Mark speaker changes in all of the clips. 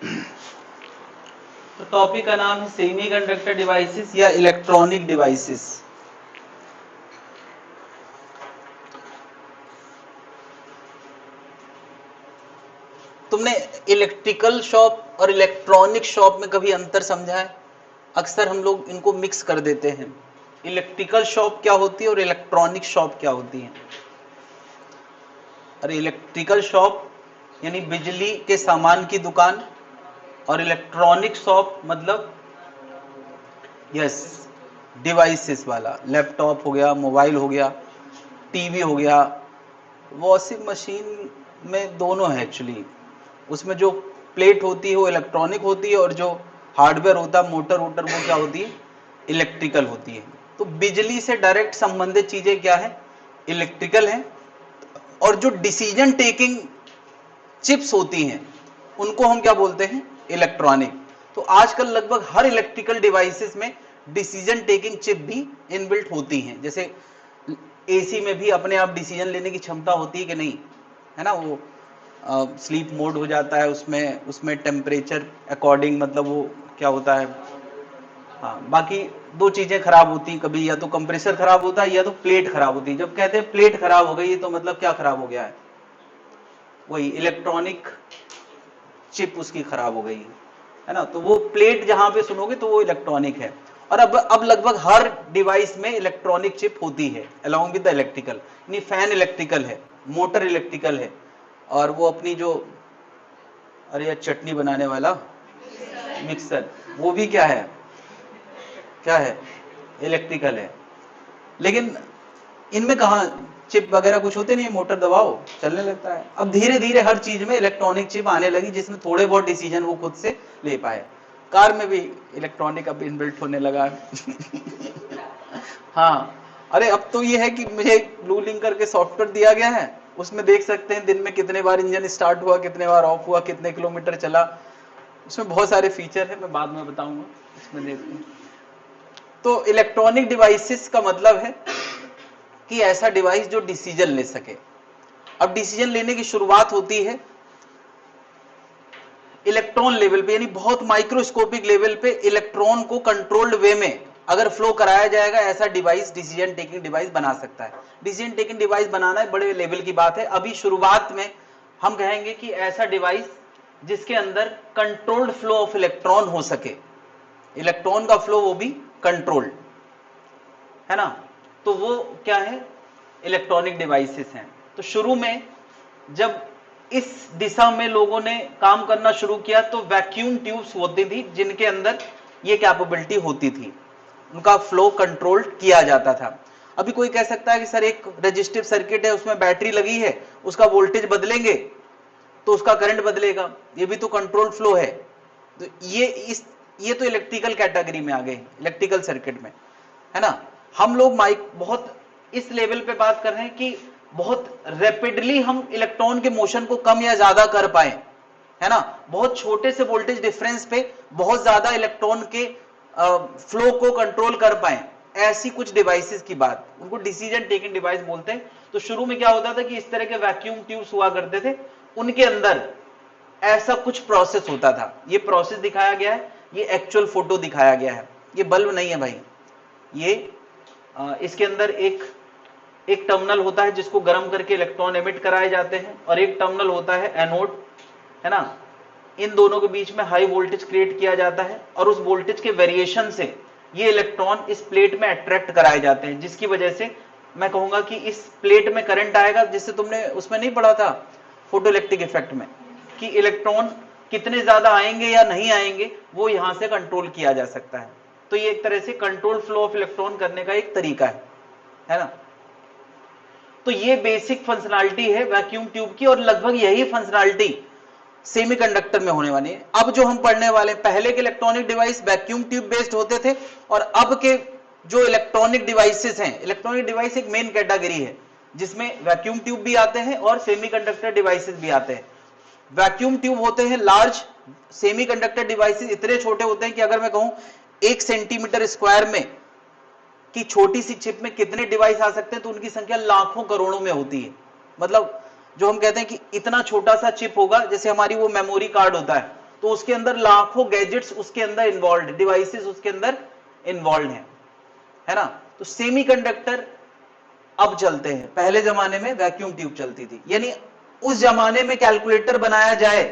Speaker 1: तो टॉपिक का नाम है सेमीकंडक्टर डिवाइसेस या इलेक्ट्रॉनिक डिवाइसेस। तुमने इलेक्ट्रिकल शॉप और इलेक्ट्रॉनिक शॉप में कभी अंतर समझा है? अक्सर हम लोग इनको मिक्स कर देते हैं। इलेक्ट्रिकल शॉप क्या होती है और इलेक्ट्रॉनिक शॉप क्या होती है? अरे इलेक्ट्रिकल शॉप यानी बिजली के सामान की दुकान, और इलेक्ट्रॉनिक शॉप मतलब यस डिवाइसेस वाला, लैपटॉप हो गया, मोबाइल हो गया, टीवी हो गया, वॉशिंग मशीन में दोनों है एक्चुअली। उसमें जो प्लेट होती है वो इलेक्ट्रॉनिक होती है और जो हार्डवेयर होता है मोटर वोटर वो क्या होती है? इलेक्ट्रिकल होती है। तो बिजली से डायरेक्ट संबंधित चीजें क्या है? इलेक्ट्रिकल है। और जो डिसीजन टेकिंग चिप्स होती हैं उनको हम क्या बोलते हैं? इलेक्ट्रॉनिक। तो आजकल लगभग हर इलेक्ट्रिकल डिवाइसेस में डिसीजन टेकिंग चिप भी इनबिल्ट होती हैं। जैसे एसी में भी अपने आप डिसीजन लेने की क्षमता होती है कि नहीं, है ना? वो स्लीप मोड हो जाता है उसमें, उसमें टेम्परेचर अकॉर्डिंग, मतलब वो क्या होता है। हाँ, बाकी दो चीजें खराब होती हैं कभी, या तो कंप्रेसर खराब होता है या तो प्लेट खराब होती है। जब कहते हैं प्लेट खराब हो गई तो मतलब क्या खराब हो गया है? वही इलेक्ट्रॉनिक चिप उसकी खराब हो गई है ना? तो वो प्लेट जहां पे सुनोगे तो वो इलेक्ट्रॉनिक है। और अब लगभग हर डिवाइस में इलेक्ट्रॉनिक चिप होती है अलॉन्ग विद द इलेक्ट्रिकल। यानी फैन इलेक्ट्रिकल है, मोटर इलेक्ट्रिकल है, और वो अपनी जो, अरे यार, चटनी बनाने वाला मिक्सर, वो भी क्या है? क्या है? इलेक्ट्रिकल है। लेकिन इनमें कहा चिप वगैरह कुछ होते नहीं, मोटर दबाओ चलने लगता है। अब धीरे धीरे हर चीज में इलेक्ट्रॉनिक चिप आने लगी जिसमें थोड़े बहुत डिसीजन वो खुद से ले पाए। कार में भी इलेक्ट्रॉनिक अब इनबिल्ट होने लगा है। हाँ, अरे अब तो ये है कि मुझे ब्लू लिंक करके सॉफ्टवेयर दिया गया है, उसमें देख सकते हैं दिन में कितने बार इंजन स्टार्ट हुआ, कितने बार ऑफ हुआ, कितने किलोमीटर चला। उसमें बहुत सारे फीचर है, मैं बाद में बताऊंगा। इसमें देखते हैं। तो इलेक्ट्रॉनिक डिवाइसेस का मतलब है कि ऐसा डिवाइस जो डिसीजन ले सके। अब डिसीजन लेने की शुरुआत होती है इलेक्ट्रॉन लेवल पे, यानी बहुत माइक्रोस्कोपिक लेवल पे इलेक्ट्रॉन को कंट्रोल्ड वे में अगर फ्लो कराया जाएगा, ऐसा डिवाइस डिसीजन टेकिंग डिवाइस बना सकता है। डिसीजन टेकिंग डिवाइस बनाना एक बड़े लेवल की बात है। अभी शुरुआत में हम कहेंगे कि ऐसा डिवाइस जिसके अंदर कंट्रोल्ड फ्लो ऑफ इलेक्ट्रॉन हो सके, इलेक्ट्रॉन का फ्लो वो भी कंट्रोल्ड, है ना? तो वो क्या है? इलेक्ट्रॉनिक डिवाइसेस हैं। तो शुरू में जब इस दिशा में लोगों ने काम करना शुरू किया तो वैक्यूम ट्यूब्स होती थी जिनके अंदर ये कैपेबिलिटी होती थी, उनका फ्लो कंट्रोल किया जाता था। अभी कोई कह सकता है कि सर एक रजिस्टिव सर्किट है, उसमें बैटरी लगी है, उसका वोल्टेज बदलेंगे तो उसका करंट बदलेगा, ये भी तो कंट्रोल फ्लो है। तो ये तो इलेक्ट्रिकल कैटेगरी में आ गए, इलेक्ट्रिकल सर्किट में, है ना? हम लोग माइक बहुत इस लेवल पे बात कर रहे हैं कि बहुत रैपिडली हम इलेक्ट्रॉन के मोशन को कम या ज्यादा कर पाए, है ना? बहुत छोटे से वोल्टेज डिफरेंस पे बहुत ज्यादा इलेक्ट्रॉन के फ्लो को कंट्रोल कर पाए, ऐसी कुछ डिवाइसेस की बात, उनको डिसीजन टेकिंग डिवाइस बोलते हैं। तो शुरू में क्या होता था कि इस तरह के वैक्यूम ट्यूब्स हुआ करते थे, उनके अंदर ऐसा कुछ प्रोसेस होता था। ये प्रोसेस दिखाया गया है, ये एक्चुअल फोटो दिखाया गया है। ये बल्ब नहीं है भाई, ये इसके अंदर एक टर्मिनल होता है जिसको गर्म करके इलेक्ट्रॉन एमिट कराए जाते हैं, और एक टर्मिनल होता है एनोड, है ना? इन दोनों के बीच में हाई वोल्टेज क्रिएट किया जाता है, और उस वोल्टेज के वेरिएशन से ये इलेक्ट्रॉन इस प्लेट में अट्रैक्ट कराए जाते हैं, जिसकी वजह से मैं कहूंगा कि इस प्लेट में करंट आएगा, जिससे तुमने उसमें नहीं पढ़ा था फोटोइलेक्ट्रिक इफेक्ट में कि इलेक्ट्रॉन कितने ज्यादा आएंगे या नहीं आएंगे, वो यहां से कंट्रोल किया जा सकता है। तो ये एक तरह से कंट्रोल फ्लो ऑफ इलेक्ट्रॉन करने का एक तरीका है ना? तो ये बेसिक फंक्शनैलिटी है वैक्यूम ट्यूब की, और लगभग यही फंक्शनैलिटी सेमीकंडक्टर में होने वाली है। अब जो हम पढ़ने वाले, पहले के electronic device vacuum tube based होते थे, और अब के जो इलेक्ट्रॉनिक डिवाइसेस हैं, इलेक्ट्रॉनिक डिवाइस एक मेन कैटेगरी है जिसमें वैक्यूम ट्यूब भी आते हैं और सेमीकंडक्टर डिवाइसेस भी आते हैं। वैक्यूम ट्यूब होते हैं लार्ज, सेमीकंडक्टर डिवाइसेस इतने छोटे होते हैं कि अगर मैं कहूं 1 सेंटीमीटर स्क्वायर में कि छोटी सी चिप में कितने डिवाइस आ सकते हैं, तो उनकी संख्या लाखों करोड़ों में होती है। मतलब जो हम कहते हैं कि इतना छोटा सा चिप होगा, जैसे हमारी वो मेमोरी कार्ड होता है, तो उसके अंदर लाखों गैजेट्स उसके अंदर इन्वॉल्व, डिवाइसेस उसके अंदर इन्वॉल्व है ना। तो सेमीकंडक्टर अब चलते हैं, पहले जमाने में वैक्यूम ट्यूब चलती थी। यानी उस जमाने में कैलकुलेटर बनाया जाए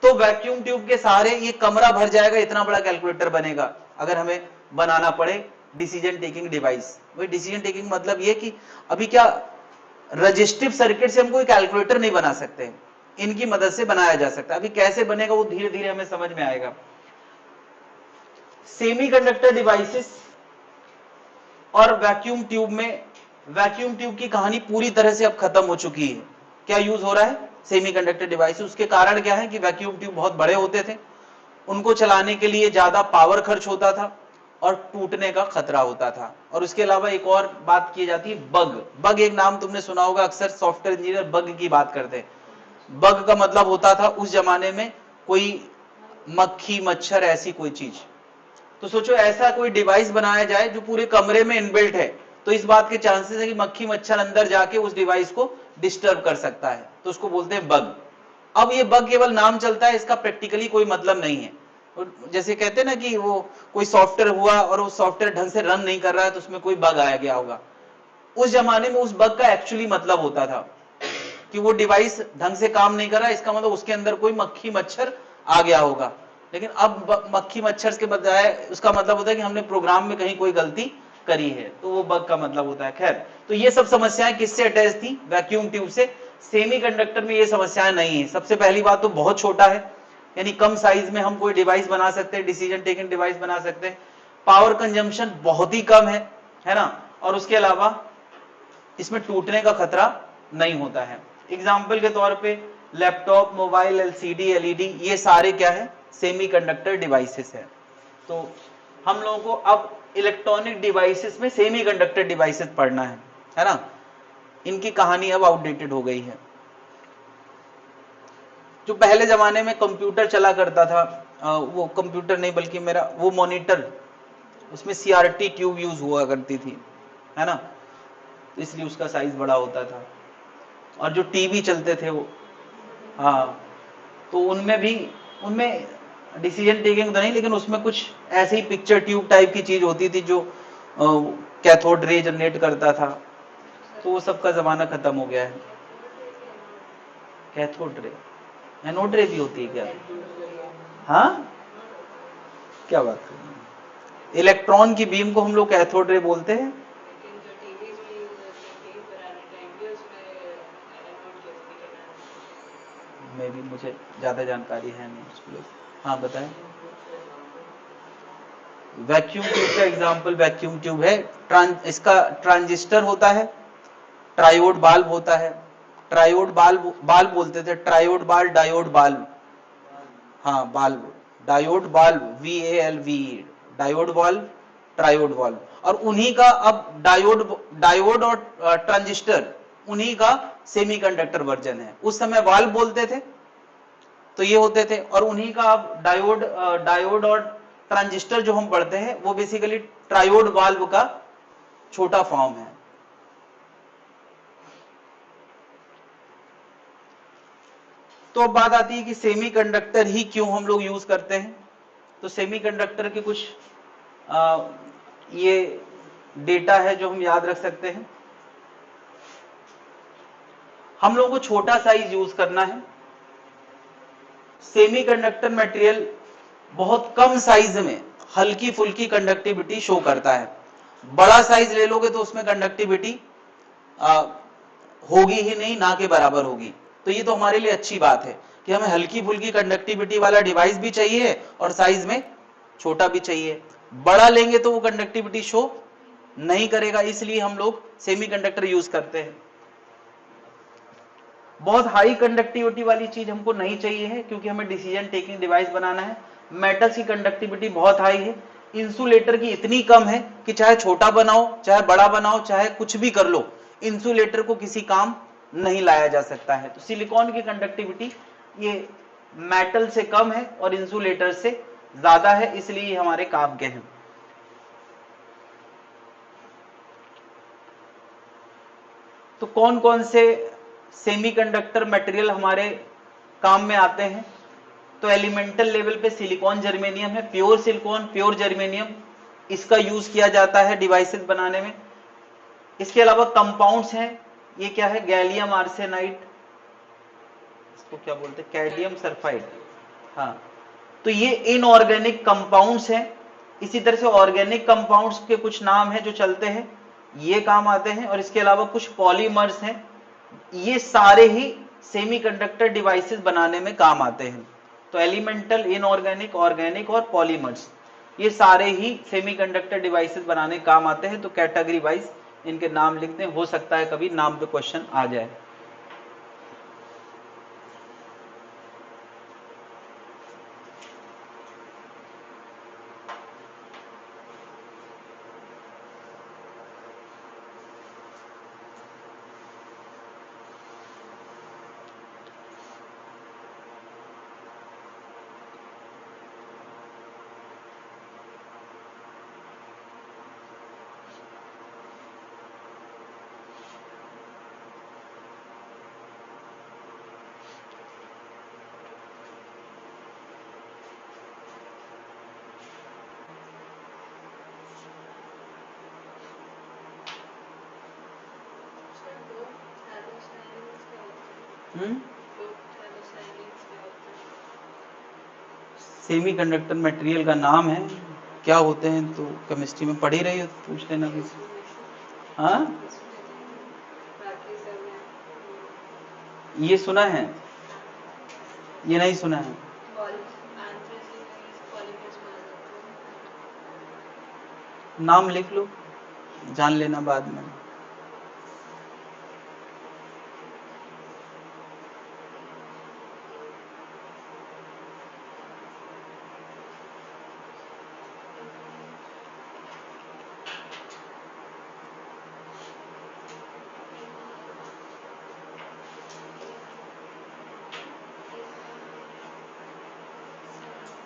Speaker 1: तो वैक्यूम ट्यूब के सहारे ये कमरा भर जाएगा, इतना बड़ा कैलकुलेटर बनेगा अगर हमें बनाना पड़े डिसीजन टेकिंग डिवाइस। वही डिसीजन टेकिंग मतलब ये कि अभी क्या रजिस्टिव सर्किट से हम कोई कैलकुलेटर नहीं बना सकते, इनकी मदद से बनाया जा सकता है। अभी कैसे बनेगा वो धीरे धीरे हमें समझ में आएगा। सेमीकंडक्टर डिवाइसेस और वैक्यूम ट्यूब में, वैक्यूम ट्यूब की कहानी पूरी तरह से अब खत्म हो चुकी है। क्या यूज हो रहा है? Semiconductor device. उसके कारण क्या है कि वैक्यूम ट्यूब बहुत बड़े होते थे, उनको चलाने के लिए ज्यादा पावर खर्च होता था और टूटने का खतरा होता था। और उसके अलावा एक और बात की जाती है, बग। बग एक नाम तुमने सुना होगा, अक्सर सॉफ्टवेयर इंजीनियर बग की बात करते हैं। बग का मतलब होता था उस जमाने में कोई मक्खी मच्छर ऐसी कोई चीज। तो सोचो ऐसा कोई डिवाइस बनाया जाए जो पूरे कमरे में इनबिल्ट है, तो इस बात के चांसेस है कि मक्खी मच्छर अंदर जाके उस डिवाइस को डिस्टर्ब कर सकता है, तो उसको बोलते हैं बग। अब ये बग केवल नाम चलता है, इसका प्रैक्टिकली कोई मतलब नहीं है। जैसे कहते हैं ना कि वो कोई सॉफ्टवेयर हुआ और वो सॉफ्टवेयर ढंग से रन नहीं कर रहा है तो उसमें कोई बग आया गया होगा। उस जमाने में उस बग का एक्चुअली मतलब होता था कि वो डिवाइस ढंग से काम नहीं कर रहा, इसका मतलब उसके अंदर कोई मक्खी मच्छर आ गया होगा। लेकिन अब मक्खी मच्छर के बजाय उसका मतलब होता है कि हमने प्रोग्राम में कहीं कोई गलती करी है, तो वो बग का मतलब होता है। खैर, तो ये सब समस्याएं किससे अटैच थी? वैक्यूम ट्यूब से। सेमीकंडक्टर में ये समस्याएं नहीं है। सबसे पहली बात तो बहुत छोटा है, यानी कम साइज में हम कोई डिवाइस बना सकते हैं, डिसीजन टेकिंग डिवाइस बना सकते हैं। पावर कंजम्पशन बहुत ही कम है ना। और उसके अलावा इसमें टूटने का खतरा नहीं होता है। एग्जाम्पल के तौर पे लैपटॉप, मोबाइल, एलसीडी, एलईडी, ये सारे क्या है? सेमीकंडक्टर डिवाइसेस है। तो हम लोगों को अब इलेक्ट्रॉनिक डिवाइसेस में सेमीकंडक्टर डिवाइसेस पढ़ना है ना। इनकी कहानी अब आउटडेटेड हो गई है। जो पहले जमाने में कंप्यूटर चला करता था, वो कंप्यूटर नहीं बल्कि मेरा वो मॉनिटर, उसमें सीआरटी ट्यूब यूज हुआ करती थी, है ना, इसलिए उसका साइज बड़ा होता था। और जो टीवी चलते थे वो, हाँ, तो उनमें डिसीजन टेकिंग तो नहीं, लेकिन उसमें कुछ ऐसे ही पिक्चर ट्यूब टाइप की चीज होती थी जो कैथोड रे जनरेट करता था। तो वो सबका जमाना खत्म हो गया है। कैथोड रे, एनोड रे भी होती है क्या? हाँ, क्या बात कर रहे हैं? इलेक्ट्रॉन की बीम को हम लोग कैथोड रे बोलते हैं। में भी मुझे ज्यादा जानकारी है नहीं उसको। हाँ बताएं। वैक्यूम ट्यूब का एग्जांपल वैक्यूम ट्यूब है। इसका ट्रांजिस्टर होता है, ट्रायोड बाल्ब होता है। ट्रायोड बाल्ब बोलते थे, ट्रायोड बाल्ब, डायोड बाल्ब। हाँ बाल्ब, डायोड बाल्ब, VALV, डायोड बाल्ब, ट्रायोड बाल्ब। और उन्हीं का अब डायोड और ट्रांजिस्टर उन्हीं का सेमीकंडक्टर वर्जन है। उस समय बाल्ब बोलते थे तो ये होते थे, और उन्हीं का अब डायोड और ट्रांजिस्टर जो हम पढ़ते हैं वो बेसिकली ट्रायोड बाल्ब का छोटा फॉर्म है। तो अब बात आती है कि सेमीकंडक्टर ही क्यों हम लोग यूज करते हैं। तो सेमीकंडक्टर के कुछ ये डेटा है जो हम याद रख सकते हैं। हम लोगों को छोटा साइज यूज करना है। सेमीकंडक्टर मटेरियल बहुत कम साइज में हल्की फुल्की कंडक्टिविटी शो करता है। बड़ा साइज ले लोगे तो उसमें कंडक्टिविटी होगी ही नहीं, ना के बराबर होगी। तो ये तो हमारे लिए अच्छी बात है कि हमें हल्की फुल्की कंडक्टिविटी वाला डिवाइस भी चाहिए और साइज में छोटा भी चाहिए। बड़ा लेंगे तो वो कंडक्टिविटी शो नहीं करेगा, इसलिए हम लोग सेमीकंडक्टर यूज करते हैं। बहुत हाई कंडक्टिविटी वाली चीज हमको नहीं चाहिए है, क्योंकि हमें डिसीजन टेकिंग डिवाइस बनाना है। मेटल्स की कंडक्टिविटी बहुत हाई है, इंसुलेटर की इतनी कम है कि चाहे छोटा बनाओ, चाहे बड़ा बनाओ, चाहे कुछ भी कर लो, इंसुलेटर को किसी काम नहीं लाया जा सकता है। तो सिलिकॉन की कंडक्टिविटी ये मेटल से कम है और इंसुलेटर से ज्यादा है, इसलिए हमारे काम के हैं। तो कौन कौन से सेमीकंडक्टर मटेरियल हमारे काम में आते हैं? तो एलिमेंटल लेवल पे सिलिकॉन जर्मेनियम है, प्योर सिलिकॉन, प्योर जर्मेनियम, इसका यूज किया जाता है डिवाइसेस बनाने में। इसके अलावा कंपाउंड्स हैं, ये क्या है, गैलियम आर्सेनाइड, इसको क्या बोलते हैं, कैडमियम सल्फाइड। हाँ, तो ये इनऑर्गेनिक कंपाउंड्स हैं। इसी तरह से ऑर्गेनिक कंपाउंड्स के कुछ नाम हैं जो चलते हैं, ये काम आते हैं। और इसके अलावा कुछ पॉलीमर्स हैं, ये सारे ही सेमीकंडक्टर डिवाइसेस बनाने में काम आते हैं। तो एलिमेंटल, इनऑर्गेनिक, ऑर्गेनिक और पॉलीमर्स, ये सारे ही सेमीकंडक्टर डिवाइसेस बनाने में काम आते हैं। तो कैटेगरी वाइज इनके नाम लिखते हैं, हो सकता है कभी नाम पे क्वेश्चन आ जाए। सेमीकंडक्टर मटेरियल का नाम है, क्या होते हैं तो केमिस्ट्री में पढ़ ही रही हो, पूछ लेना किसी। हाँ, ये सुना है, ये नहीं सुना है। नाम लिख लो, जान लेना बाद में।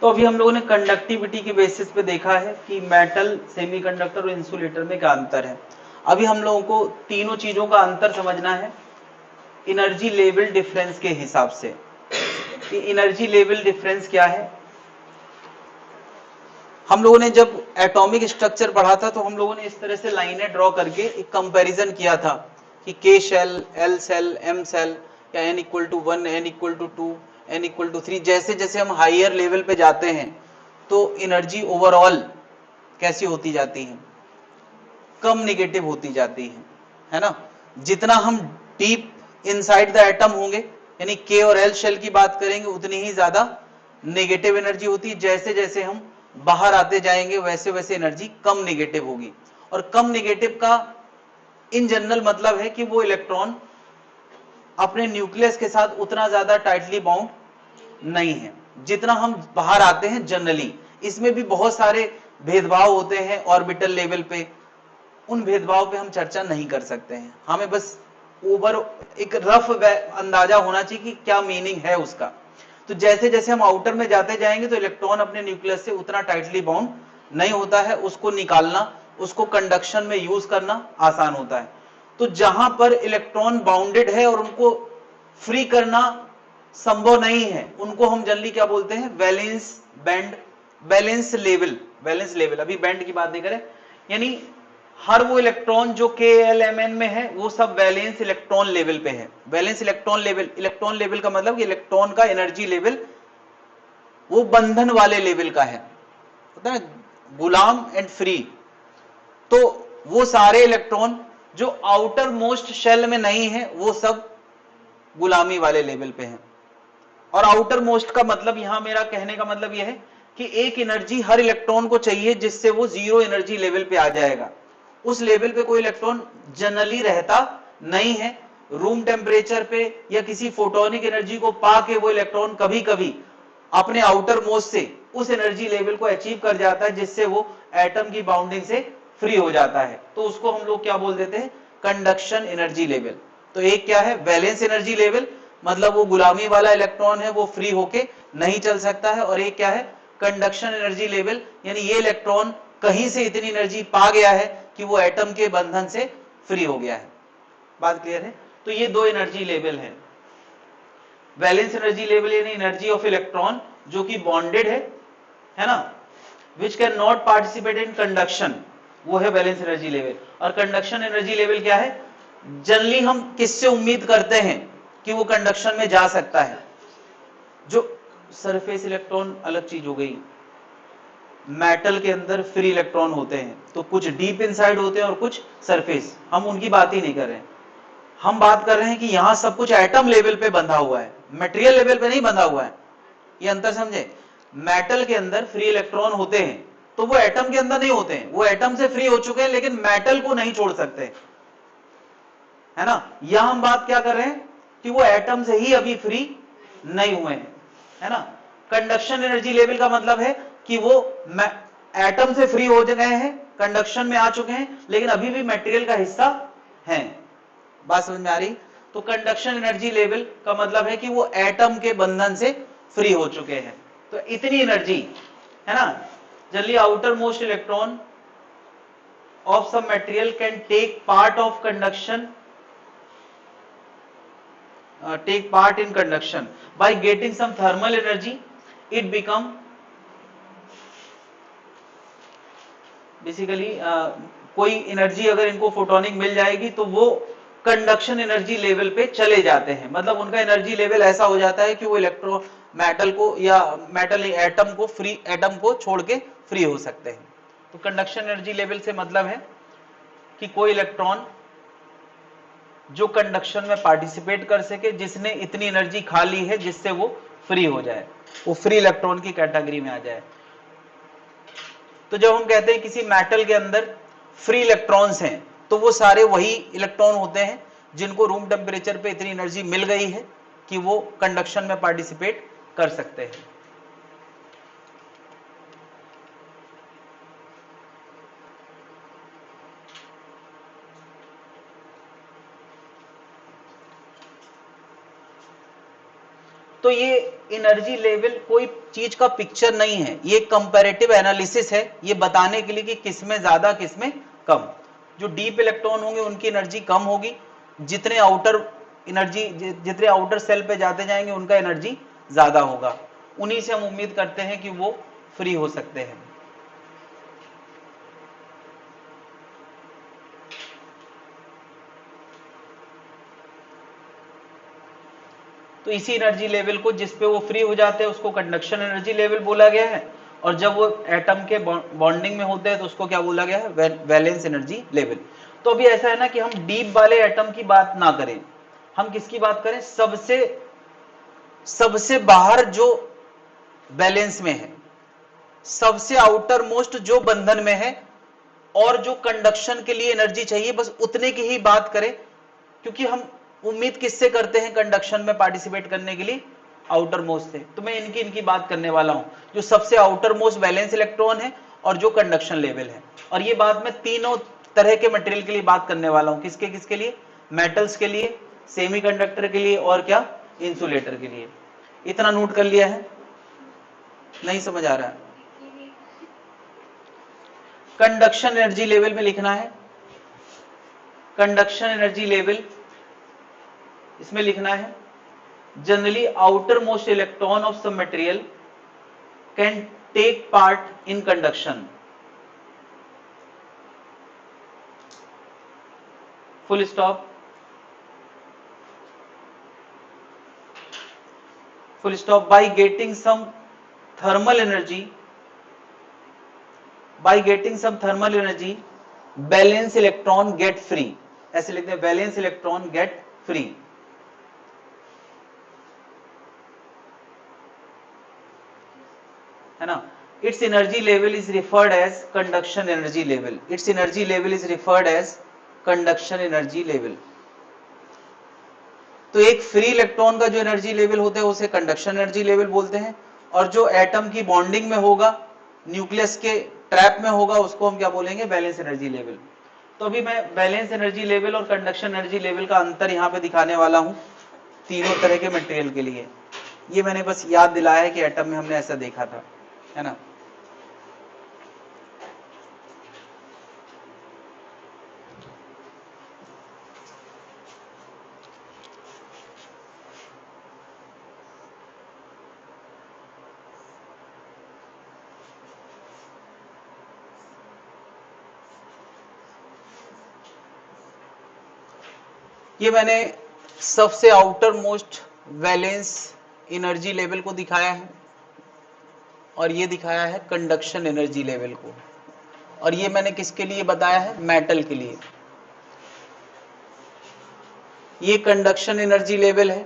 Speaker 1: तो अभी हम लोगों ने कंडक्टिविटी के बेसिस पे देखा है कि मेटल, सेमीकंडक्टर और इंसुलेटर में क्या अंतर है। अभी हम लोगों को तीनों चीजों का अंतर समझना है एनर्जी लेवल डिफरेंस के हिसाब से। एनर्जी लेवल डिफरेंस क्या है, हम लोगों ने जब एटॉमिक स्ट्रक्चर पढ़ा था तो हम लोगों ने इस तरह से लाइनें ड्रॉ करके एक कंपैरिजन किया था कि K shell, L shell, M shell, या n equal to 1, n equal to 2, n equal to 3। जैसे जैसे हम हायर लेवल पे जाते हैं तो एनर्जी ओवरऑल कैसी होती जाती है, कम निगेटिव होती जाती है ना। जितना हम डीप इनसाइड द एटम होंगे, यानी के और एल शेल की बात करेंगे, उतनी ही ज्यादा नेगेटिव एनर्जी होती है। जैसे जैसे हम बाहर आते जाएंगे वैसे वैसे एनर्जी कम नेगेटिव होगी। और कम नेगेटिव का इन जनरल मतलब है कि वो इलेक्ट्रॉन अपने न्यूक्लियस के साथ उतना ज्यादा टाइटली बाउंड नहीं है जितना हम बाहर आते हैं जनरली। इसमें भी बहुत सारे भेदभाव होते हैं ऑर्बिटल लेवल पे, उन भेदभाव पे हम चर्चा नहीं कर सकते हैं। हमें बस ओवर एक रफ अंदाजा होना चाहिए कि क्या मीनिंग है उसका। तो जैसे जैसे हम आउटर में जाते जाएंगे तो इलेक्ट्रॉन अपने न्यूक्लियस से उतना टाइटली बाउंड नहीं होता है, उसको निकालना, उसको कंडक्शन में यूज करना आसान होता है। तो जहां पर इलेक्ट्रॉन बाउंडेड है और उनको फ्री करना संभव नहीं है, उनको हम जनरली क्या बोलते हैं, valence band, balance level. Balance level, अभी बैंड की बात नहीं करें, यानी हर वो इलेक्ट्रॉन जो के एल एम एन में है वो सब वैलेंस इलेक्ट्रॉन लेवल पे है। Valence electron level, electron level का मतलब कि इलेक्ट्रॉन का एनर्जी लेवल वो बंधन वाले लेवल का है, पता है, गुलाम एंड फ्री। तो वो सारे इलेक्ट्रॉन जो आउटर मोस्ट शेल में नहीं है वो सब गुलामी वाले लेवल पे हैं। और आउटर मोस्ट का मतलब, यहां मेरा कहने का मतलब यह है कि एक एनर्जी हर इलेक्ट्रॉन को चाहिए जिससे वो जीरो एनर्जी लेवल पे आ जाएगा। उस लेवल पे कोई इलेक्ट्रॉन जनरली रहता नहीं है। रूम टेम्परेचर पे या किसी फोटोनिक एनर्जी को पाके वो इलेक्ट्रॉन कभी कभी अपने आउटर मोस्ट से उस एनर्जी लेवल को अचीव कर जाता है जिससे वो एटम की बाउंडिंग से फ्री हो जाता है। तो उसको हम लोग क्या बोल देते हैं, कंडक्शन एनर्जी लेवल। तो एक क्या है, वैलेंस एनर्जी लेवल, मतलब वो गुलामी वाला इलेक्ट्रॉन है, वो फ्री होके नहीं चल सकता है। और एक क्या है, कंडक्शन एनर्जी लेवल, यानी ये इलेक्ट्रॉन कहीं से इतनी एनर्जी पा गया है कि वो एटम के बंधन से फ्री हो गया है। बात क्लियर है। तो ये दो एनर्जी लेवल है, वैलेंस एनर्जी लेवल यानी एनर्जी ऑफ इलेक्ट्रॉन, जो कि बॉन्डेड है ना, which can not participate in conduction, वो है वैलेंस एनर्जी लेवल। और कंडक्शन एनर्जी लेवल क्या है? जनरली हम किससे उम्मीद करते हैं कि वो कंडक्शन में जा सकता है? जो सरफेस इलेक्ट्रॉन अलग चीज हो गई, मेटल के अंदर फ्री इलेक्ट्रॉन होते हैं, तो कुछ डीप इनसाइड होते हैं और कुछ सरफेस, हम उनकी बात ही नहीं कर रहे हैं। हम बात कर रहे हैं कि यहां सब कुछ एटम लेवल पे बंधा हुआ है, मटेरियल लेवल पे नहीं बंधा हुआ है। ये अंतर समझे? मेटल के अंदर फ्री इलेक्ट्रॉन होते हैं तो वो एटम के अंदर नहीं होते हैं, वो एटम से फ्री हो चुके हैं लेकिन मेटल को नहीं छोड़ सकते, है ना। यहां हम बात क्या कर रहे हैं कि वो एटम से ही अभी फ्री नहीं हुए हैं, है ना। कंडक्शन एनर्जी लेवल का मतलब है कि वो एटम से फ्री हो गए हैं, कंडक्शन में आ चुके हैं, लेकिन अभी भी मटेरियल का हिस्सा है। बात समझ में आ रही? तो कंडक्शन एनर्जी लेवल का मतलब है कि वो एटम के बंधन से फ्री हो चुके हैं। तो इतनी एनर्जी, है ना। Generally outer most electron of some material can take part of conduction, take part in conduction by getting some thermal energy. It become basically कोई एनर्जी अगर इनको फोटोनिक मिल जाएगी तो वो कंडक्शन एनर्जी लेवल पे चले जाते हैं, मतलब उनका एनर्जी लेवल ऐसा हो जाता है कि वो इलेक्ट्रो मेटल को या मेटल एटम को फ्री, एटम को छोड़ के फ्री हो सकते हैं। तो कंडक्शन एनर्जी लेवल से मतलब है कि कोई इलेक्ट्रॉन जो कंडक्शन में पार्टिसिपेट कर सके, जिसने इतनी एनर्जी खा ली है जिससे वो फ्री हो जाए, वो फ्री इलेक्ट्रॉन की कैटेगरी में आ जाए। तो जब हम कहते हैं किसी मेटल के अंदर फ्री इलेक्ट्रॉन्स हैं तो वो सारे वही इलेक्ट्रॉन होते हैं जिनको रूम टेम्परेचर पे इतनी एनर्जी मिल गई है कि वो कंडक्शन में पार्टिसिपेट कर सकते हैं। तो ये एनर्जी लेवल कोई चीज का पिक्चर नहीं है, ये कंपैरेटिव एनालिसिस है, ये बताने के लिए कि किसमें ज्यादा किसमें कम। जो डीप इलेक्ट्रॉन होंगे उनकी एनर्जी कम होगी, जितने आउटर एनर्जी, जितने आउटर सेल पे जाते जाएंगे उनका एनर्जी ज्यादा होगा, उन्हीं से हम उम्मीद करते हैं कि वो फ्री हो सकते हैं। तो इसी एनर्जी लेवल को जिस पे वो फ्री हो जाते हैं उसको कंडक्शन एनर्जी लेवल बोला गया है, और जब वो एटम के बॉन्डिंग में होते हैं तो उसको क्या बोला गया है? Valence energy level. तो अभी ऐसा है ना कि हम डीप वाले एटम की बात ना करें, हम किसकी बात करें? सबसे सबसे बाहर जो बैलेंस में है, सबसे आउटर मोस्ट जो बंधन में है, और जो कंडक्शन के लिए एनर्जी चाहिए बस उतने की ही बात करें, क्योंकि हम उम्मीद किससे करते हैं कंडक्शन में पार्टिसिपेट करने के लिए? आउटर मोस्ट से। तो मैं इनकी इनकी बात करने वाला हूं, जो सबसे आउटर मोस्ट वैलेंस इलेक्ट्रॉन है और जो कंडक्शन लेवल है। और ये बात मैं तीनों तरह के मटेरियल के लिए बात करने वाला हूं। किसके किसके लिए? मेटल्स के लिए, सेमीकंडक्टर के लिए, और क्या? इंसुलेटर के लिए। इतना नोट कर लिया है? नहीं समझ आ रहा है? कंडक्शन एनर्जी लेवल में लिखना है, कंडक्शन एनर्जी लेवल इसमें लिखना है, generally outer most electron of some material can take part in conduction, full stop, full stop. By getting some thermal energy, by getting some thermal energy valence electron get free. ऐसे लिखते हैं, valence electron get free, है ना। Its energy level is referred as conduction energy level, its energy level is referred as conduction energy level. तो एक free electron का जो energy level होता है उसे कंडक्शन एनर्जी लेवल बोलते हैं, और जो एटम की बॉन्डिंग में होगा, न्यूक्लियस के ट्रैप में होगा, उसको हम क्या बोलेंगे? Balance energy level. तो अभी मैं बैलेंस एनर्जी लेवल और कंडक्शन एनर्जी लेवल का अंतर यहां पे दिखाने वाला हूं तीनों तरह के मटेरियल के लिए। ये मैंने बस याद दिलाया है कि एटम में हमने ऐसा देखा था, है ना। ये मैंने सबसे outer most valence energy level को दिखाया है और ये दिखाया है कंडक्शन एनर्जी लेवल को, और ये मैंने किसके लिए बताया है, मेटल के लिए। ये कंडक्शन एनर्जी लेवल है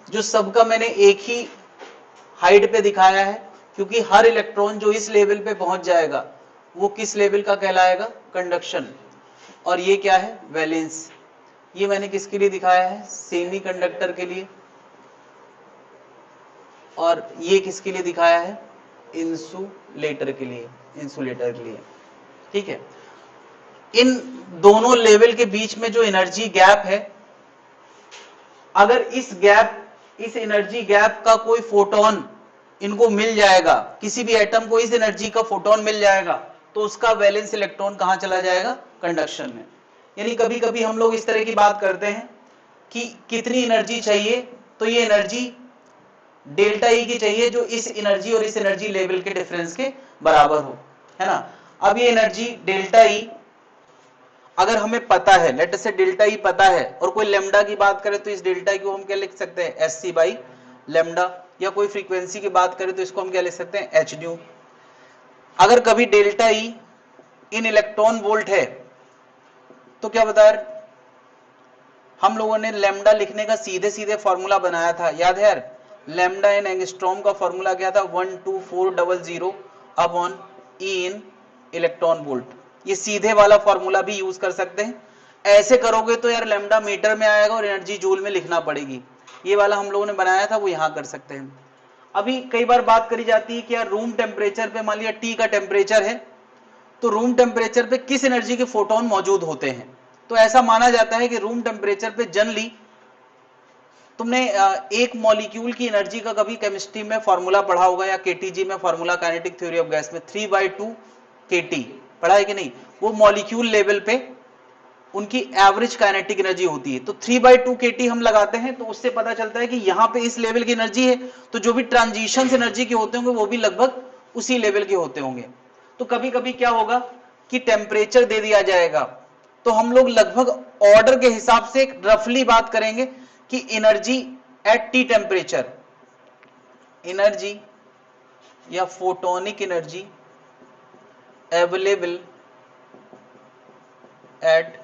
Speaker 1: जो सबका मैंने एक ही हाइट पे दिखाया है, क्योंकि हर इलेक्ट्रॉन जो इस लेवल पे पहुंच जाएगा वो किस लेवल का कहलाएगा, कंडक्शन। और ये क्या है, वैलेंस। ये मैंने किसके लिए दिखाया है, सेमीकंडक्टर के लिए, और ये किसके लिए दिखाया है, इंसुलेटर के लिए, इंसुलेटर के लिए। ठीक है, इन दोनों लेवल के बीच में जो एनर्जी गैप है, अगर इस एनर्जी गैप का कोई फोटोन इनको मिल जाएगा, किसी भी एटम को इस एनर्जी का फोटोन मिल जाएगा, तो उसका वैलेंस इलेक्ट्रॉन कहां चला जाएगा, कंडक्शन में। यानी कभी कभी हम लोग इस तरह की बात करते हैं कि कितनी एनर्जी चाहिए, तो ये एनर्जी डेल्टा ई की चाहिए जो इस एनर्जी और इस एनर्जी लेवल के डिफरेंस के बराबर हो, है ना। अब ये एनर्जी डेल्टा ई अगर हमें पता है, लेट से डेल्टा ई पता है, और कोई लेमडा की बात करें तो इस डेल्टा ई को हम क्या लिख सकते हैं, एस सी बाई लेमडा, या कोई फ्रीक्वेंसी की बात करें तो इसको हम क्या लिख सकते हैं, एच न्यू। अगर कभी डेल्टा ई इन इलेक्ट्रॉन वोल्ट है तो क्या बता रहे, हम लोगों ने लेमडा लिखने का सीधे सीधे फॉर्मूला बनाया था, याद है यार, लेमडा इन एंगस्ट्रॉम का फॉर्मूला क्या था, 12400 अपॉन ई इन इलेक्ट्रॉन वोल्ट। ये सीधे वाला फॉर्मूला भी यूज कर सकते हैं। ऐसे करोगे तो यार लेमडा मीटर में आएगा और एनर्जी जूल में लिखना पड़ेगी। ये वाला हम लोगों ने बनाया था, वो यहां कर सकते हैं। अभी कई बार बात करी जाती है कि यार रूम टेम्परेचर पे, मान लिया टी का टेम्परेचर है, तो रूम टेम्परेचर पे किस एनर्जी के फोटोन मौजूद होते हैं। तो ऐसा माना जाता है कि रूम टेम्परेचर पे जनरली, तुमने एक मॉलिक्यूल की एनर्जी का कभी केमिस्ट्री में फॉर्मूला पढ़ा होगा, या केटीजी में formula, kinetic theory of gas में 3/2 केटी पढ़ा है कि नहीं। वो मॉलिक्यूल लेवल पे उनकी एवरेज काइनेटिक एनर्जी होती है। तो 3/2 केटी हम लगाते हैं तो उससे पता चलता है कि यहां पे इस लेवल की एनर्जी है, तो जो भी ट्रांजिशन एनर्जी के होते होंगे वो भी लगभग उसी लेवल के होते होंगे। तो कभी कभी क्या होगा कि टेम्परेचर दे दिया जाएगा, तो हम लोग लगभग ऑर्डर के हिसाब से रफली बात करेंगे कि energy at T temperature, energy या photonic energy available at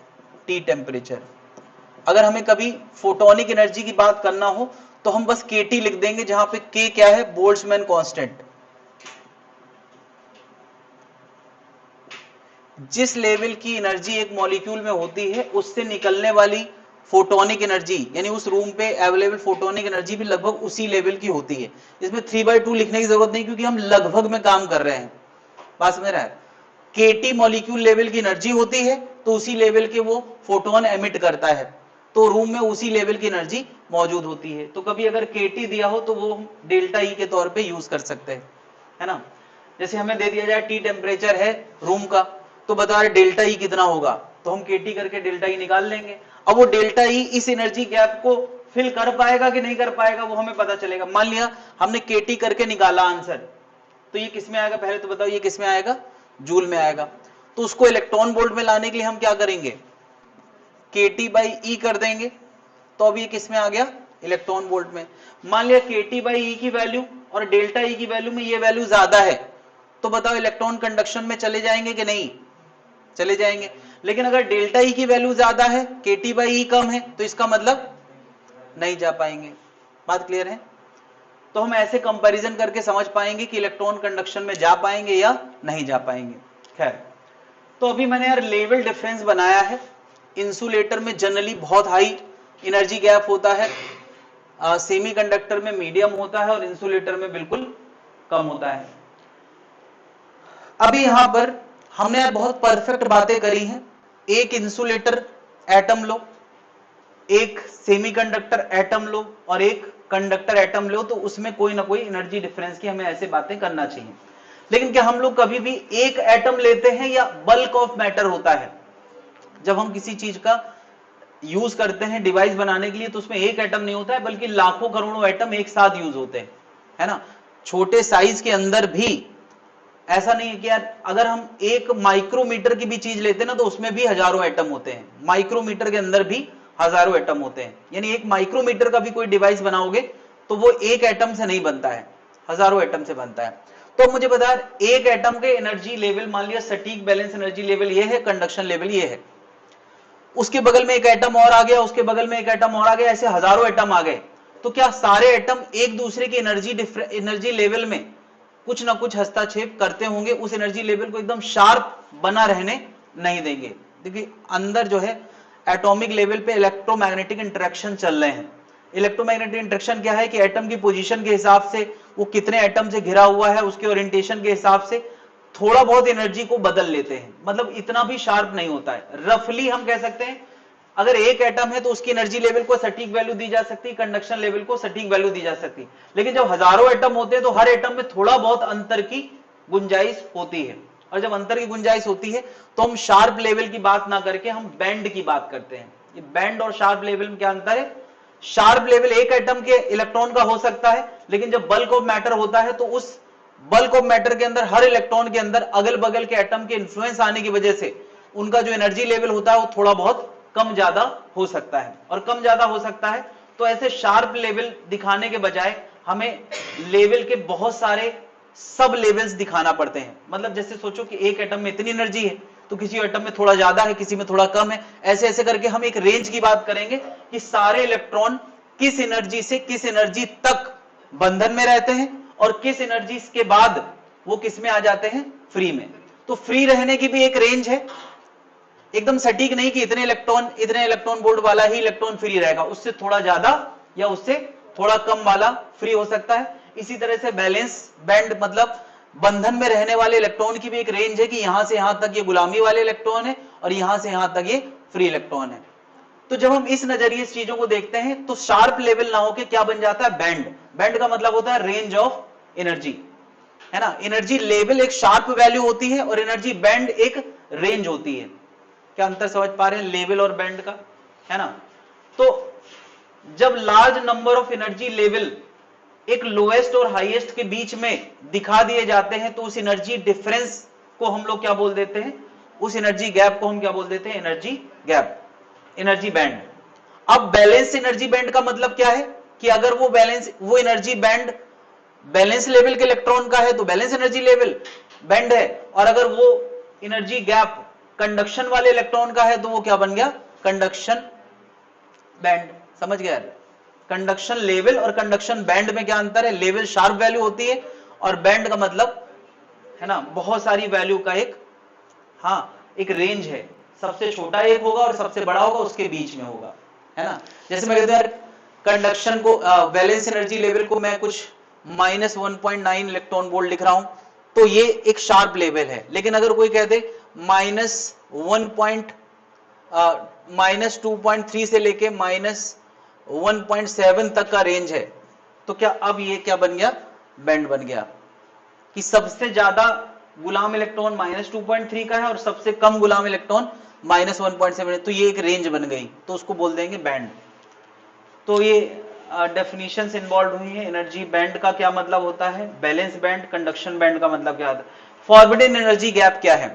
Speaker 1: T temperature. अगर हमें कभी फोटोनिक एनर्जी की बात करना हो तो हम बस केटी लिख देंगे, जहां पे के क्या है, बोल्ट्जमैन कांस्टेंट। जिस लेवल की एनर्जी एक मॉलिक्यूल में होती है उससे निकलने वाली फोटोनिक एनर्जी, यानी उस रूम पे अवेलेबल फोटोनिक एनर्जी भी लगभग उसी लेवल की होती है। इसमें 3/2 लिखने की जरूरत नहीं, क्योंकि हम लगभग में काम कर रहे हैं। बात समझ रहा है, केटी मॉलिक्यूल लेवल की एनर्जी होती है तो उसी लेवल के वो फोटोन एमिट करता है, तो रूम में उसी लेवल की एनर्जी मौजूद होती है। तो कभी अगर केटी दिया हो तो वो हम डेल्टा ई के तौर पे यूज कर सकते हैं, है ना। जैसे हमें दे दिया जाए टी टेम्परेचर है रूम का, तो बता रहे डेल्टा ई कितना होगा, तो हम केटी करके डेल्टा ई निकाल लेंगे। अब वो डेल्टा ई इस एनर्जी गैप को फिल कर पाएगा कि नहीं कर पाएगा वो हमें पता चलेगा। मान लिया हमने केटी करके निकाला आंसर, तो ये किस में आएगा, पहले तो बताओ ये किस में आएगा, जूल में आएगा। तो उसको इलेक्ट्रॉन वोल्ट में लाने के लिए हम क्या करेंगे, केटी बाई ई कर देंगे, तो अब ये किस में आ गया, इलेक्ट्रॉन वोल्ट में। मान लिया केटी बाई ई की वैल्यू और डेल्टा ई की वैल्यू में ये वैल्यू ज्यादा है, तो बताओ इलेक्ट्रॉन कंडक्शन में चले जाएंगे कि नहीं, चले जाएंगे। लेकिन अगर डेल्टा ई की वैल्यू ज्यादा है, केटी बाई ई कम है, तो इसका मतलब नहीं जा पाएंगे। बात क्लियर है। तो हम ऐसे कंपैरिजन करके समझ पाएंगे कि इलेक्ट्रॉन कंडक्शन में जा पाएंगे या नहीं जा पाएंगे। खैर, तो अभी मैंने यार लेवल डिफरेंस बनाया है। इंसुलेटर में जनरली बहुत हाई एनर्जी गैप होता है, सेमीकंडक्टर में मीडियम होता है और इंसुलेटर में बिल्कुल कम होता है। अभी यहां पर हमने यार बहुत परफेक्ट बातें करी हैं। एक इंसुलेटर एटम लो, एक सेमीकंडक्टर एटम लो और एक कंडक्टर एटम लो, तो उसमें कोई ना कोई एनर्जी डिफरेंस की हमें ऐसे बातें करना चाहिए। लेकिन क्या हम लोग कभी भी एक एटम लेते हैं या बल्क ऑफ मैटर होता है? जब हम किसी चीज का यूज करते हैं डिवाइस बनाने के लिए तो उसमें एक एटम नहीं होता है, बल्कि लाखों करोड़ों एटम एक साथ यूज होते हैं, है ना। छोटे साइज के अंदर भी ऐसा नहीं है कि यार अगर हम एक माइक्रोमीटर की भी चीज लेते हैं ना तो उसमें भी हजारों एटम होते हैं, माइक्रोमीटर के अंदर भी हजारों एटम होते हैं, यानी एक माइक्रोमीटर का भी कोई डिवाइस बनाओगे तो वो एक एटम से नहीं बनता है, हजारों एटम से बनता है। तो मुझे बता एक एटम के एनर्जी लेवल, मान लिया सटीक बैलेंस एनर्जी लेवल ये है, कंडक्शन लेवल ये है, उसके बगल में एक एटम और आ गया, उसके बगल में एक एटम और आ गया, ऐसे हजारों एटम आ गए, तो क्या सारे एटम एक दूसरे की एनर्जी लेवल में कुछ ना कुछ हस्तक्षेप करते होंगे, उस एनर्जी लेवल को एकदम शार्प बना रहने नहीं देंगे। देखिए अंदर जो है एटॉमिक लेवल पे इलेक्ट्रोमैग्नेटिक इंटरेक्शन चल रहे हैं। इलेक्ट्रोमैग्नेटिक इंटरेक्शन क्या है कि एटम की पोजीशन के हिसाब से, वो कितने एटम से घिरा हुआ है, उसके ओरिएंटेशन के हिसाब से थोड़ा बहुत एनर्जी को बदल लेते हैं, मतलब इतना भी शार्प नहीं होता है। रफली हम कह सकते हैं अगर एक एटम है तो उसकी एनर्जी लेवल को सटीक वैल्यू दी जा सकती है, कंडक्शन लेवल को सटीक वैल्यू दी जा सकती है, लेकिन जब हजारों एटम होते हैं तो हर एटम में थोड़ा बहुत अंतर की गुंजाइश होती है, और जब अंतर की गुंजाइश होती है तो हम शार्प लेवल की बात ना करके हम बैंड की बात करते हैं। ये बैंड और शार्प लेवल में क्या अंतर है? शार्प लेवल एक एटम के इलेक्ट्रॉन का हो सकता है, लेकिन जब बल्क ऑफ मैटर होता है तो उस बल्क ऑफ मैटर के अंदर हर इलेक्ट्रॉन के अंदर अगल बगल के एटम के इंफ्लुएंस आने की वजह से उनका जो एनर्जी लेवल होता है वो थोड़ा बहुत कम ज्यादा हो सकता है, और कम ज्यादा हो सकता है तो ऐसे शार्प लेवल दिखाने के बजाय हमें लेवल के बहुत सारे सब लेवल्स दिखाना पड़ते हैं। मतलब जैसे सोचो कि एक एटम में इतनी एनर्जी है तो किसी एटम में थोड़ा ज्यादा है, किसी में थोड़ा कम है, ऐसे ऐसे करके हम एक रेंज की बात करेंगे कि सारे इलेक्ट्रॉन किस एनर्जी से किस एनर्जी तक बंधन में रहते हैं और किस एनर्जी के बाद वो किस में आ जाते हैं, फ्री में। तो फ्री रहने की भी एक रेंज है, एकदम सटीक नहीं कि इतने इलेक्ट्रॉन वोल्ट वाला ही इलेक्ट्रॉन फ्री रहेगा, उससे थोड़ा ज्यादा या उससे थोड़ा कम वाला फ्री हो सकता है। इसी तरह से बैलेंस बैंड मतलब बंधन में रहने वाले इलेक्ट्रॉन की भी एक रेंज है कि यहां से यहां तक ये गुलामी वाले इलेक्ट्रॉन है और यहां से यहां तक ये फ्री इलेक्ट्रॉन है। तो जब हम इस नजरिए से चीजों को देखते हैं तो शार्प लेवल ना होकर क्या बन जाता है, बैंड। बैंड का मतलब होता है रेंज ऑफ एनर्जी, है ना। एनर्जी लेवल एक शार्प वैल्यू होती है और एनर्जी बैंड एक रेंज होती है। क्या अंतर समझ पा रहे हैं लेवल और बैंड का, है ना। तो जब large number of energy level एक लोएस्ट और हाईएस्ट के बीच में दिखा दिए जाते हैं तो उस एनर्जी डिफरेंस को हम लोग क्या बोल देते हैं, उस एनर्जी गैप को हम क्या बोल देते हैं, एनर्जी गैप, एनर्जी बैंड। अब बैलेंस एनर्जी बैंड का मतलब क्या है कि अगर वो एनर्जी बैंड बैलेंस लेवल के इलेक्ट्रॉन का है तो बैलेंस एनर्जी लेवल बैंड है, और अगर वो एनर्जी गैप कंडक्शन वाले इलेक्ट्रॉन का है तो वो क्या बन गया, कंडक्शन बैंड। समझ गया? कंडक्शन लेवल और कंडक्शन बैंड में क्या अंतर है, लेवल शार्प वैल्यू होती है और बैंड का मतलब है ना बहुत सारी वैल्यू का एक, हाँ एक रेंज है, सबसे छोटा एक होगा और सबसे बड़ा होगा, उसके बीच में होगा, है ना। जैसे मैं कहता हूं यार कंडक्शन को वैलेंस एनर्जी लेवल को मैं कुछ -1.9 इलेक्ट्रॉन वोल्ट लिख रहा हूं तो ये एक शार्प लेवल है, लेकिन अगर कोई कह दे -2.3 से लेके -1.7 तक का रेंज है तो क्या अब ये क्या बन गया, बैंड बन गया कि सबसे ज्यादा गुलाम इलेक्ट्रॉन -2.3 का है और सबसे कम गुलाम इलेक्ट्रॉन -1.7, तो ये एक रेंज बन गई, तो उसको बोल देंगे बैंड। तो ये डेफिनेशंस इन्वॉल्व हुई है। एनर्जी बैंड का क्या मतलब होता है, बैलेंस बैंड, कंडक्शन बैंड का मतलब क्या होता है, फॉरबिडन एनर्जी गैप क्या है।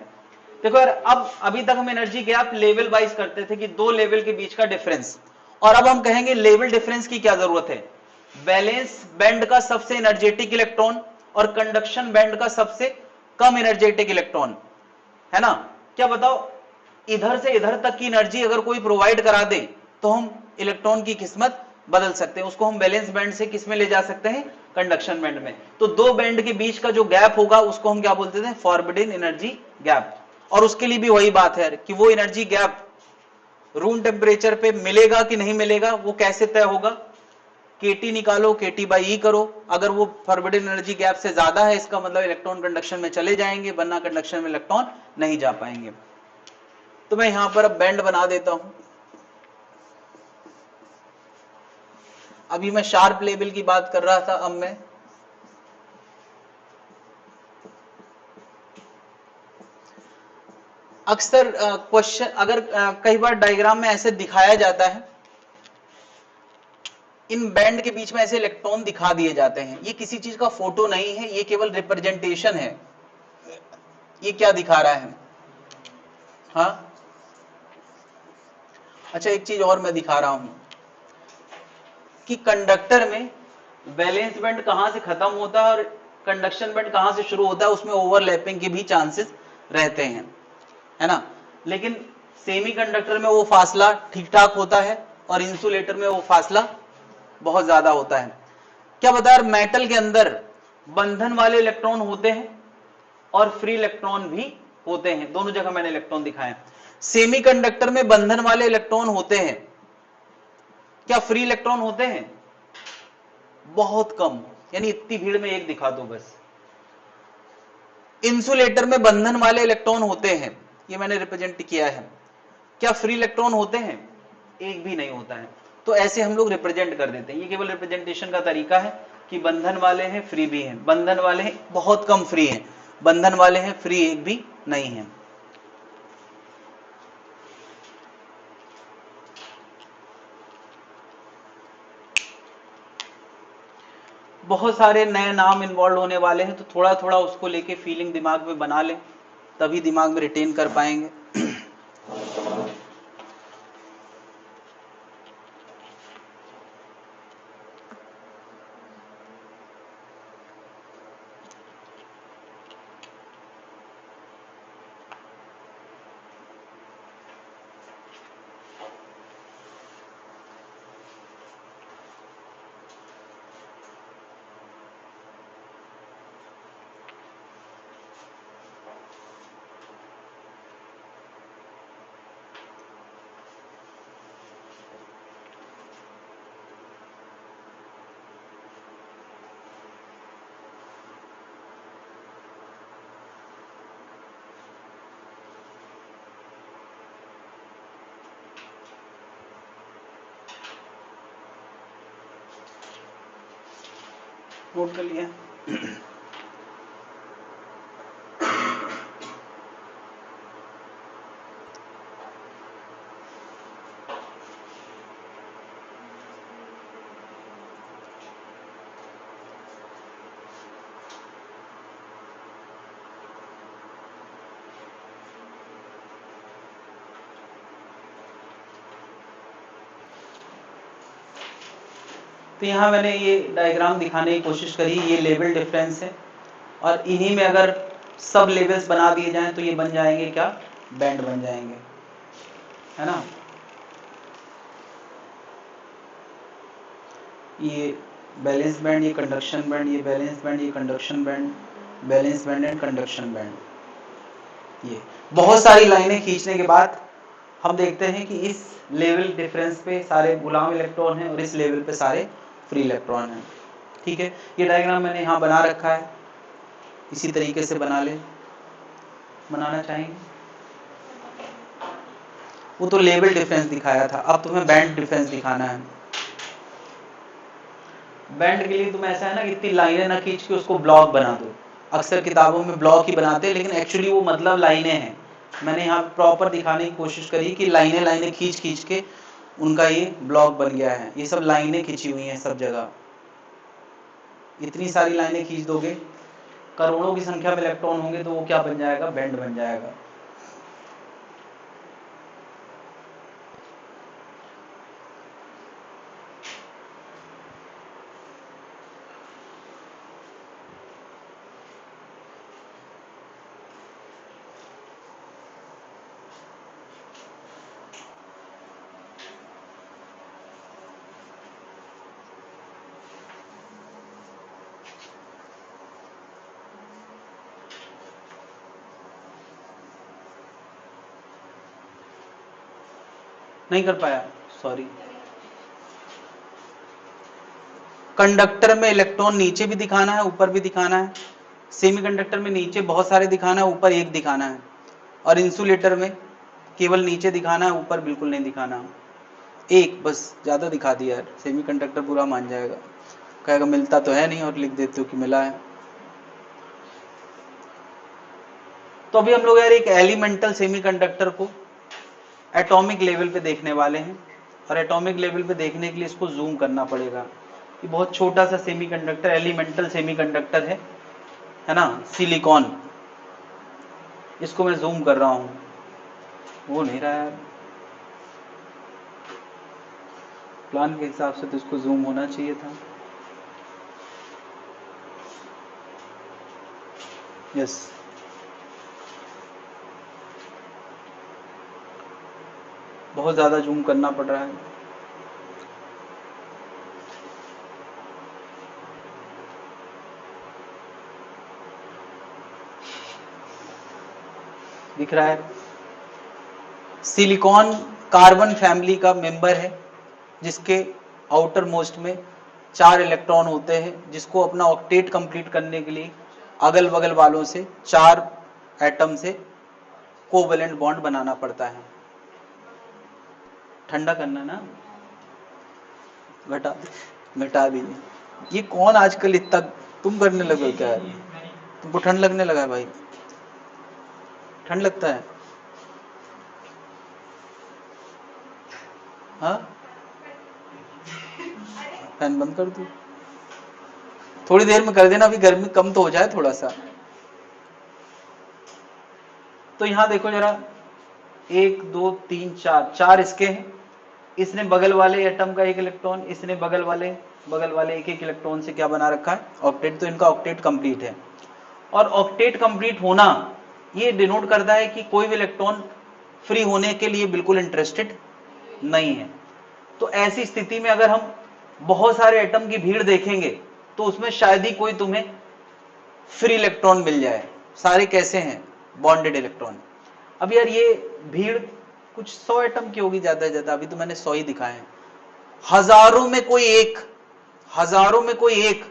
Speaker 1: देखो यार अब अभी तक हम एनर्जी गैप लेवल वाइज करते थे कि दो लेवल के बीच का डिफरेंस, और अब हम कहेंगे लेवल डिफरेंस की क्या जरूरत है। बैलेंस बैंड का सबसे एनर्जेटिक इलेक्ट्रॉन और कंडक्शन बैंड का सबसे कम एनर्जेटिक इलेक्ट्रॉन, है ना। क्या बताओ इधर से इधर तक की एनर्जी अगर कोई प्रोवाइड करा दे तो हम इलेक्ट्रॉन की किस्मत बदल सकते हैं, उसको हम बैलेंस बैंड से किस में ले जा सकते हैं, कंडक्शन बैंड में। तो दो बैंड के बीच का जो गैप होगा उसको हम क्या बोलते थे, फॉरबिडन एनर्जी गैप। और उसके लिए भी वही बात है कि वो एनर्जी गैप रूम टेम्परेचर पे मिलेगा कि नहीं मिलेगा, वो कैसे तय होगा, केटी निकालो, KT/E करो, अगर वो फॉरबिडन एनर्जी गैप से ज्यादा है इसका मतलब इलेक्ट्रॉन कंडक्शन में चले जाएंगे, वरना कंडक्शन में इलेक्ट्रॉन नहीं जा पाएंगे। तो मैं यहां पर अब बैंड बना देता हूं। अभी मैं शार्प लेवल की बात कर रहा था, अब मैं अक्सर क्वेश्चन अगर कई बार डायग्राम में ऐसे दिखाया जाता है, इन बैंड के बीच में ऐसे इलेक्ट्रॉन दिखा दिए जाते हैं, ये किसी चीज का फोटो नहीं है, ये केवल रिप्रेजेंटेशन है। ये क्या दिखा रहा है? हाँ, अच्छा एक चीज और मैं दिखा रहा हूं कि कंडक्टर में वैलेंस बैंड कहां से खत्म होता है और कंडक्शन बैंड कहां से शुरू होता है, उसमें ओवरलैपिंग के भी चांसेस रहते हैं, है ना। लेकिन सेमीकंडक्टर में वो फासला ठीक ठाक होता है और इंसुलेटर में वो फासला बहुत ज्यादा होता है। क्या बता रहे, मेटल के अंदर बंधन वाले इलेक्ट्रॉन होते हैं और फ्री इलेक्ट्रॉन भी होते हैं, दोनों जगह मैंने इलेक्ट्रॉन दिखाए। सेमीकंडक्टर में बंधन वाले इलेक्ट्रॉन होते हैं, क्या फ्री इलेक्ट्रॉन होते हैं? बहुत कम, यानी इतनी भीड़ में एक दिखा दो बस। इंसुलेटर में बंधन वाले इलेक्ट्रॉन होते हैं, ये मैंने रिप्रेजेंट किया है। क्या फ्री इलेक्ट्रॉन होते हैं? एक भी नहीं होता है। तो ऐसे हम लोग रिप्रेजेंट कर देते हैं, ये केवल रिप्रेजेंटेशन का तरीका है कि बंधन वाले हैं, फ्री भी हैं, बंधन वाले हैं, बहुत कम फ्री हैं, बंधन वाले हैं, फ्री एक भी नहीं है। बहुत सारे नए नाम इन्वॉल्व होने वाले हैं, तो थोड़ा थोड़ा उसको लेके फीलिंग दिमाग में बना लें, तभी दिमाग में रिटेन कर पाएंगे। नोट कर लिया? तो यहाँ मैंने ये डायग्राम दिखाने की कोशिश करी, ये लेवल डिफरेंस है, और इन्हीं में अगर सब लेवल्स बना दिए जाएं तो ये बन जाएंगे क्या? बैंड बन जाएंगे, है ना। ये बैलेंस बैंड, ये कंडक्शन बैंड, ये बैलेंस बैंड, ये conduction band, balance band and conduction band. ये बहुत सारी लाइनें खींचने के बाद हम देखते हैं कि इस लेवल डिफरेंस पे सारे गुलाम इलेक्ट्रॉन हैं और इस लेवल पे सारे फ्री इलेक्ट्रॉन हैं। ठीक है, ये डायग्राम मैंने यहाँ बना रखा है, इसी तरीके से बना ले, बनाना चाहेंगे। वो तो लेवल डिफरेंस दिखाया था, अब तुम्हें बैंड डिफरेंस दिखाना है। बैंड के लिए तुम ऐसा है ना कि इतनी लाइनें ना खींच के उसको ब्लॉक बना दो। अक्सर किताबों में ब्लॉक ही बनाते हैं, लेकिन एक्चुअली वो मतलब लाइनें हैं। मैंने यहाँ प्रॉपर दिखाने की कोशिश करी कि लाइनें लाइनें खींच खींच के उनका ये ब्लॉक बन गया है। ये सब लाइनें खींची हुई हैं सब जगह। इतनी सारी लाइनें खींच दोगे, करोड़ों की संख्या में इलेक्ट्रॉन होंगे, तो वो क्या बन जाएगा? बैंड बन जाएगा। नहीं कर पाया, सॉरी। कंडक्टर में इलेक्ट्रॉन नीचे भी दिखाना है, ऊपर भी दिखाना है। सेमीकंडक्टर में नीचे बहुत सारे दिखाना है, ऊपर एक दिखाना है। और इंसुलेटर में केवल नीचे दिखाना है, ऊपर बिल्कुल नहीं दिखाना। एक बस, ज्यादा दिखा दिया यार, सेमीकंडक्टर पूरा मान जाएगा, कहेगा मिलता तो है नहीं और लिख देते हो कि मिला है। तो अभी हम लोग यार एक एलिमेंटल सेमीकंडक्टर को एटॉमिक लेवल पे देखने वाले हैं, और एटॉमिक लेवल पे देखने के लिए इसको जूम करना पड़ेगा। ये बहुत छोटा सा सेमीकंडक्टर, एलिमेंटल सेमीकंडक्टर है ना, सिलिकॉन। इसको मैं जूम कर रहा हूं, वो नहीं रहा यार, प्लान के हिसाब से तो इसको जूम होना चाहिए था। यस, बहुत ज्यादा जूम करना पड़ रहा है। दिख रहा है? सिलिकॉन कार्बन फैमिली का मेंबर है, जिसके आउटर मोस्ट में 4 इलेक्ट्रॉन होते हैं, जिसको अपना ऑक्टेट कंप्लीट करने के लिए अगल बगल वालों से 4 एटम से कोवेलेंट बॉन्ड बनाना पड़ता है। ठंडा करना ना, घटा दीजिए। ये कौन आजकल इतना तुम करने लगे हो क्या है? तुमको ठंड लगने लगा है भाई? ठंड लगता है? हाँ, फैन बंद कर दो, थोड़ी देर में कर देना, अभी गर्मी कम तो हो जाए थोड़ा सा। तो यहां देखो जरा, 1 2 3 4 इसके हैं, इसने बगल वाले एटम का 1 इलेक्ट्रॉन, इसने बगल वाले एक इलेक्ट्रॉन से क्या बना रखा है? ऑक्टेट। तो इनका ऑक्टेट कंप्लीट है। और ऑक्टेट कंप्लीट होना ये डिनोट करता है कि कोई भी इलेक्ट्रॉन फ्री होने के लिए बिल्कुल इंटरेस्टेड नहीं है। तो ऐसी स्थिति में अगर हम बहुत सारे एटम की भीड़ देखेंगे तो उसमें शायद ही कोई तुम्हें फ्री इलेक्ट्रॉन मिल जाए। सारे कैसे हैं? Bonded electron. अब यार ये भीड़ कुछ 100 एटम की होगी ज्यादा से ज्यादा, अभी तो मैंने 100 ही दिखाए हैं। हजारों में कोई एक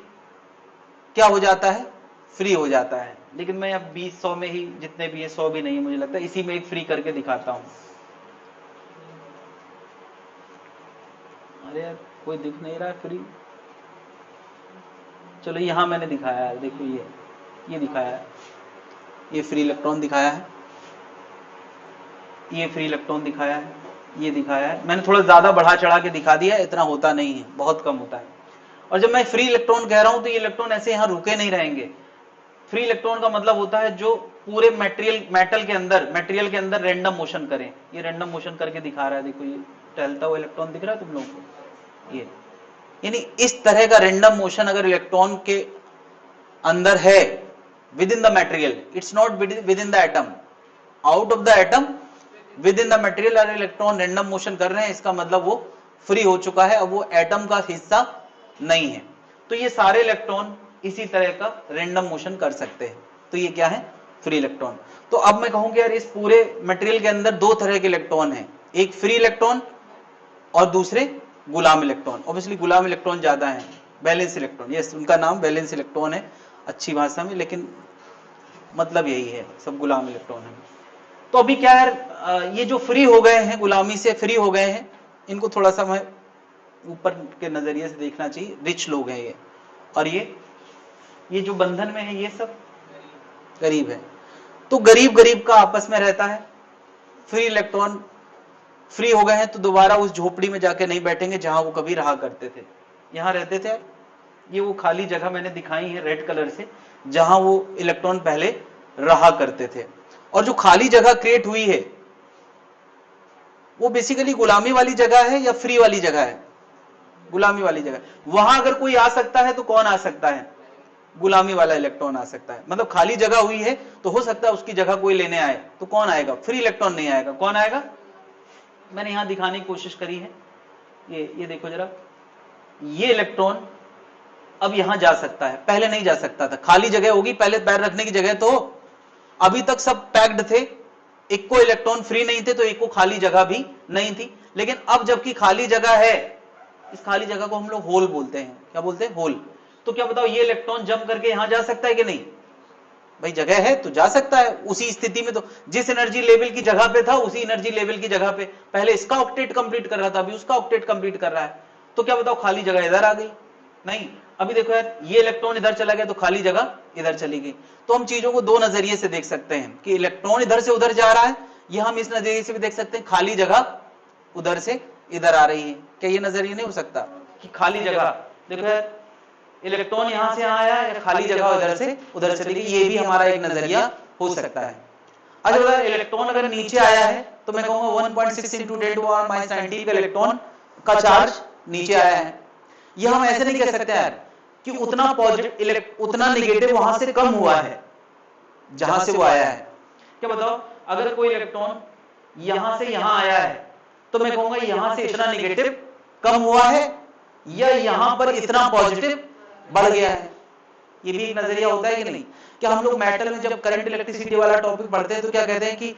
Speaker 1: क्या हो जाता है? फ्री हो जाता है। लेकिन मैं अब 20-100 में ही, जितने भी है 100 भी नहीं है मुझे लगता है, इसी में एक फ्री करके दिखाता हूं। अरे यार कोई दिख नहीं रहा है फ्री। चलो यहां मैंने दिखाया है, देखो ये दिखाया है, ये फ्री इलेक्ट्रॉन दिखाया है, ये फ्री इलेक्ट्रॉन दिखाया है, ये दिखाया है। मैंने थोड़ा ज्यादा बढ़ा चढ़ा के दिखा दिया, इतना होता नहीं है, बहुत कम होता है। और जब मैं फ्री इलेक्ट्रॉन कह रहा हूं तो ये इलेक्ट्रॉन ऐसे यहां रुके नहीं रहेंगे। फ्री इलेक्ट्रॉन का मतलब होता है जो पूरे मेटल के अंदर रैंडम मोशन करें। ये रैंडम मोशन करके दिखा रहा है, देखो ये टहलता हुआ इलेक्ट्रॉन दिख रहा है तुम लोगों को? ये यानी इस तरह का रैंडम मोशन अगर इलेक्ट्रॉन के अंदर है with in the material, it's not with in the atom, out of the atom, with in the material अगर इलेक्ट्रॉन रैंडम मोशन कर रहे हैं, इसका मतलब वो फ्री हो चुका है, अब वो एटम का हिस्सा नहीं है। तो ये सारे इलेक्ट्रॉन इसी तरह का रैंडम मोशन कर सकते हैं। तो ये क्या है? Free electron. तो अब मैं कहूं कि यार इस पूरे मटेरियल के अंदर 2 तरह के इलेक्ट्रॉन हैं, एक फ्री इलेक्ट्रॉन और दूसरे गुलाम इलेक्ट्रॉन। ऑब्वियसली गुलाम इलेक्ट्रॉन ज्यादा है, बैलेंस इलेक्ट्रॉन। यस, उनका नाम बैलेंस इलेक्ट्रॉन है अच्छी भाषा में, लेकिन मतलब यही है, सब गुलाम इलेक्ट्रॉन है। तो अभी क्या है, ये जो फ्री हो गए हैं, गुलामी से फ्री हो गए हैं, इनको थोड़ा सा मैं ऊपर के नजरिए से देखना चाहिए। रिच लोग हैं ये, और ये जो बंधन में है ये सब गरीब है। तो गरीब का आपस में रहता है। फ्री इलेक्ट्रॉन फ्री हो गए हैं तो दोबारा उस झोपड़ी में जाके नहीं बैठेंगे जहां वो कभी रहा करते थे। यहां रहते थे, ये वो खाली जगह मैंने दिखाई है रेड कलर से, जहां वो इलेक्ट्रॉन पहले रहा करते थे। और जो खाली जगह क्रिएट हुई है वो बेसिकली गुलामी वाली जगह है या फ्री वाली जगह है? गुलामी वाली जगह। वहां अगर कोई आ सकता है तो कौन आ सकता है? गुलामी वाला इलेक्ट्रॉन आ सकता है। मतलब खाली जगह हुई है तो हो सकता है उसकी जगह कोई लेने आए, तो कौन आएगा? फ्री इलेक्ट्रॉन नहीं आएगा। कौन आएगा? मैंने यहां दिखाने की कोशिश करी है, ये देखो जरा, ये इलेक्ट्रॉन अब यहां जा सकता है, पहले नहीं जा सकता था। खाली जगह होगी, पहले पैर रखने की जगह, तो अभी तक सब पैक्ड थे, एक को इलेक्ट्रॉन फ्री नहीं थे तो एक को खाली जगह भी नहीं थी। लेकिन अब जबकि खाली जगह है, इस खाली जगह को हम लोग होल बोलते हैं। क्या बोलते हैं? होल। तो क्या बताओ ये इलेक्ट्रॉन जंप करके यहां जा सकता है कि नहीं? भाई जगह है तो जा सकता है। उसी स्थिति में तो जिस एनर्जी लेवल की जगह पे था उसी एनर्जी लेवल की जगह पे पहले इसका ऑक्टेट कंप्लीट कर रहा था, अभी उसका ऑक्टेट कंप्लीट कर रहा है। तो क्या बताओ खाली जगह इधर आ गई? नहीं। अभी देखो यार, ये इलेक्ट्रॉन इधर चला गया तो खाली जगह इधर चली गई। तो हम चीजों को 2 नजरिए से देख सकते हैं कि इलेक्ट्रॉन इधर से उधर जा रहा है, यह हम इस नजरिए से भी देख सकते हैं खाली जगह उधर से इधर आ रही है। क्या ये नजरिया नहीं हो सकता कि खाली जगह, देखो यार इलेक्ट्रॉन यहां से आया है, खाली जगह इधर से उधर चली गई, ये भी हमारा एक नजरिया हो सकता है। अच्छा बता, इलेक्ट्रॉन अगर नीचे आया है तो मैं कहूंगा 1.6 इंटू 10 टू पावर माइनस 19 का इलेक्ट्रॉन का चार्ज नीचे आया है। यह हम ऐसे नहीं कह सकते यार कि उतना पॉजिटिव उतना नेगेटिव वहां से कम हुआ है जहां से वो आया है। क्या बताओ, अगर कोई इलेक्ट्रॉन यहां से यहां आया है तो मैं कहूंगा यहां से इतना नेगेटिव कम हुआ है या यहां पर इतना पॉजिटिव बढ़ गया है। ये भी एक नजरिया होता है कि नहीं? क्या हम लोग मेटल में जब करंट इलेक्ट्रिसिटी वाला टॉपिक पढ़ते हैं तो क्या कहते हैं कि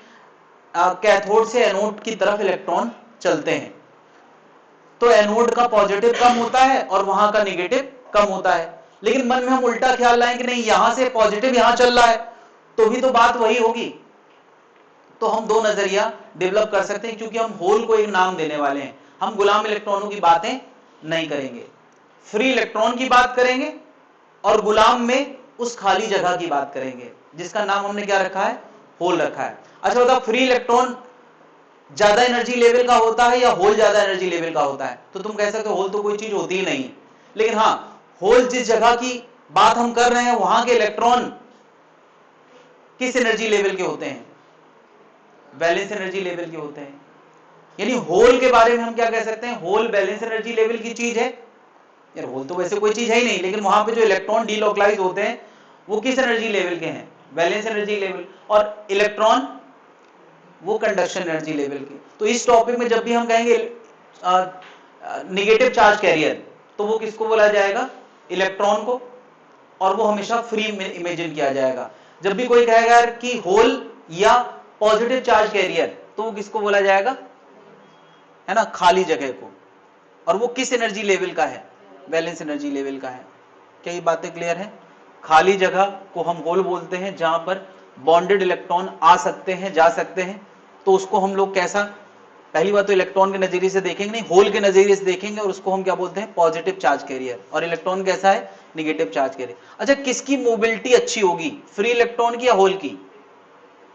Speaker 1: कैथोड से एनोड की तरफ इलेक्ट्रॉन चलते हैं, तो एनोड का पॉजिटिव कम होता है और वहां का नेगेटिव कम होता है। लेकिन मन में हम उल्टा ख्याल लाएं कि नहीं, यहां से पॉजिटिव यहां चल रहा है तो भी तो बात वही होगी। तो हम दो नजरिया डेवलप कर सकते हैं, क्योंकि हम होल को एक नाम देने वाले हैं। हम गुलाम इलेक्ट्रॉनों की बातें नहीं करेंगे, फ्री इलेक्ट्रॉन की बात करेंगे और गुलाम में उस खाली जगह की बात करेंगे जिसका नाम हमने क्या रखा है, होल रखा है। अच्छा बताओ, फ्री इलेक्ट्रॉन ज्यादा एनर्जी लेवल का होता है या होल ज्यादा एनर्जी लेवल का होता है? तो तुम कह सकते हो होल तो कोई चीज होती ही नहीं है, लेकिन हाँ, होल जिस जगह की बात हम कर रहे हैं वहां के इलेक्ट्रॉन किस एनर्जी लेवल के होते हैं? बैलेंस एनर्जी लेवल के होते हैं। यानी होल के बारे में हम क्या कह सकते हैं, होल बैलेंस एनर्जी लेवल की चीज है। यार होल तो वैसे कोई चीज है ही नहीं, लेकिन वहां पे जो इलेक्ट्रॉन डीलोकलाइज होते हैं वो किस एनर्जी लेवल के हैं, बैलेंस एनर्जी लेवल, और इलेक्ट्रॉन वो कंडक्शन एनर्जी लेवल के। तो इस टॉपिक में जब भी हम कहेंगे नेगेटिव चार्ज कैरियर, तो वो किसको बोला जाएगा, इलेक्ट्रॉन को, और वो हमेशा फ्री में इमेजिन किया जाएगा। जब भी कोई कहेगा कि होल या पॉजिटिव चार्ज कैरियर, तो वो किसको बोला जाएगा, है ना, खाली जगह को, और वो किस एनर्जी लेवल का है, बैलेंस एनर्जी लेवल का है। क्या ये बातें क्लियर है? खाली जगह को हम होल बोलते हैं, जहां पर बॉन्डेड इलेक्ट्रॉन आ सकते हैं, जा सकते हैं, तो उसको हम लोग कैसा, पहली बात तो इलेक्ट्रॉन के नजरिए से देखेंगे नहीं, होल के नजरिए से देखेंगे, और उसको हम क्या बोलते हैं, पॉजिटिव चार्ज कैरियर, और इलेक्ट्रॉन कैसा है, निगेटिव चार्ज कैरियर। अच्छा, किसकी मोबिलिटी अच्छी होगी, फ्री इलेक्ट्रॉन की या होल की?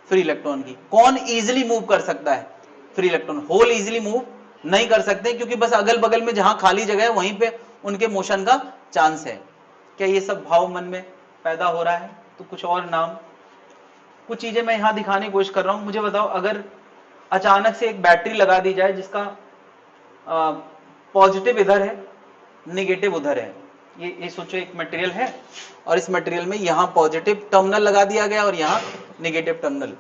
Speaker 1: फ्री इलेक्ट्रॉन की। कौन इजिली मूव कर सकता है, free electron. Hole easily move नहीं कर सकते, क्योंकि बस अगल बगल में जहां खाली जगह है वहीं पे उनके मोशन का चांस है। क्या ये सब भाव मन में पैदा हो रहा है? तो कुछ और नाम, कुछ चीजें मैं यहां दिखाने की कोशिश कर रहा हूं। मुझे बताओ, अगर अचानक से एक बैटरी लगा दी जाए जिसका पॉजिटिव इधर है, निगेटिव उधर है, ये सोचो एक मटेरियल है और इस मटेरियल में यहां पॉजिटिव टर्मिनल लगा दिया गया और यहां निगेटिव टर्मिनल,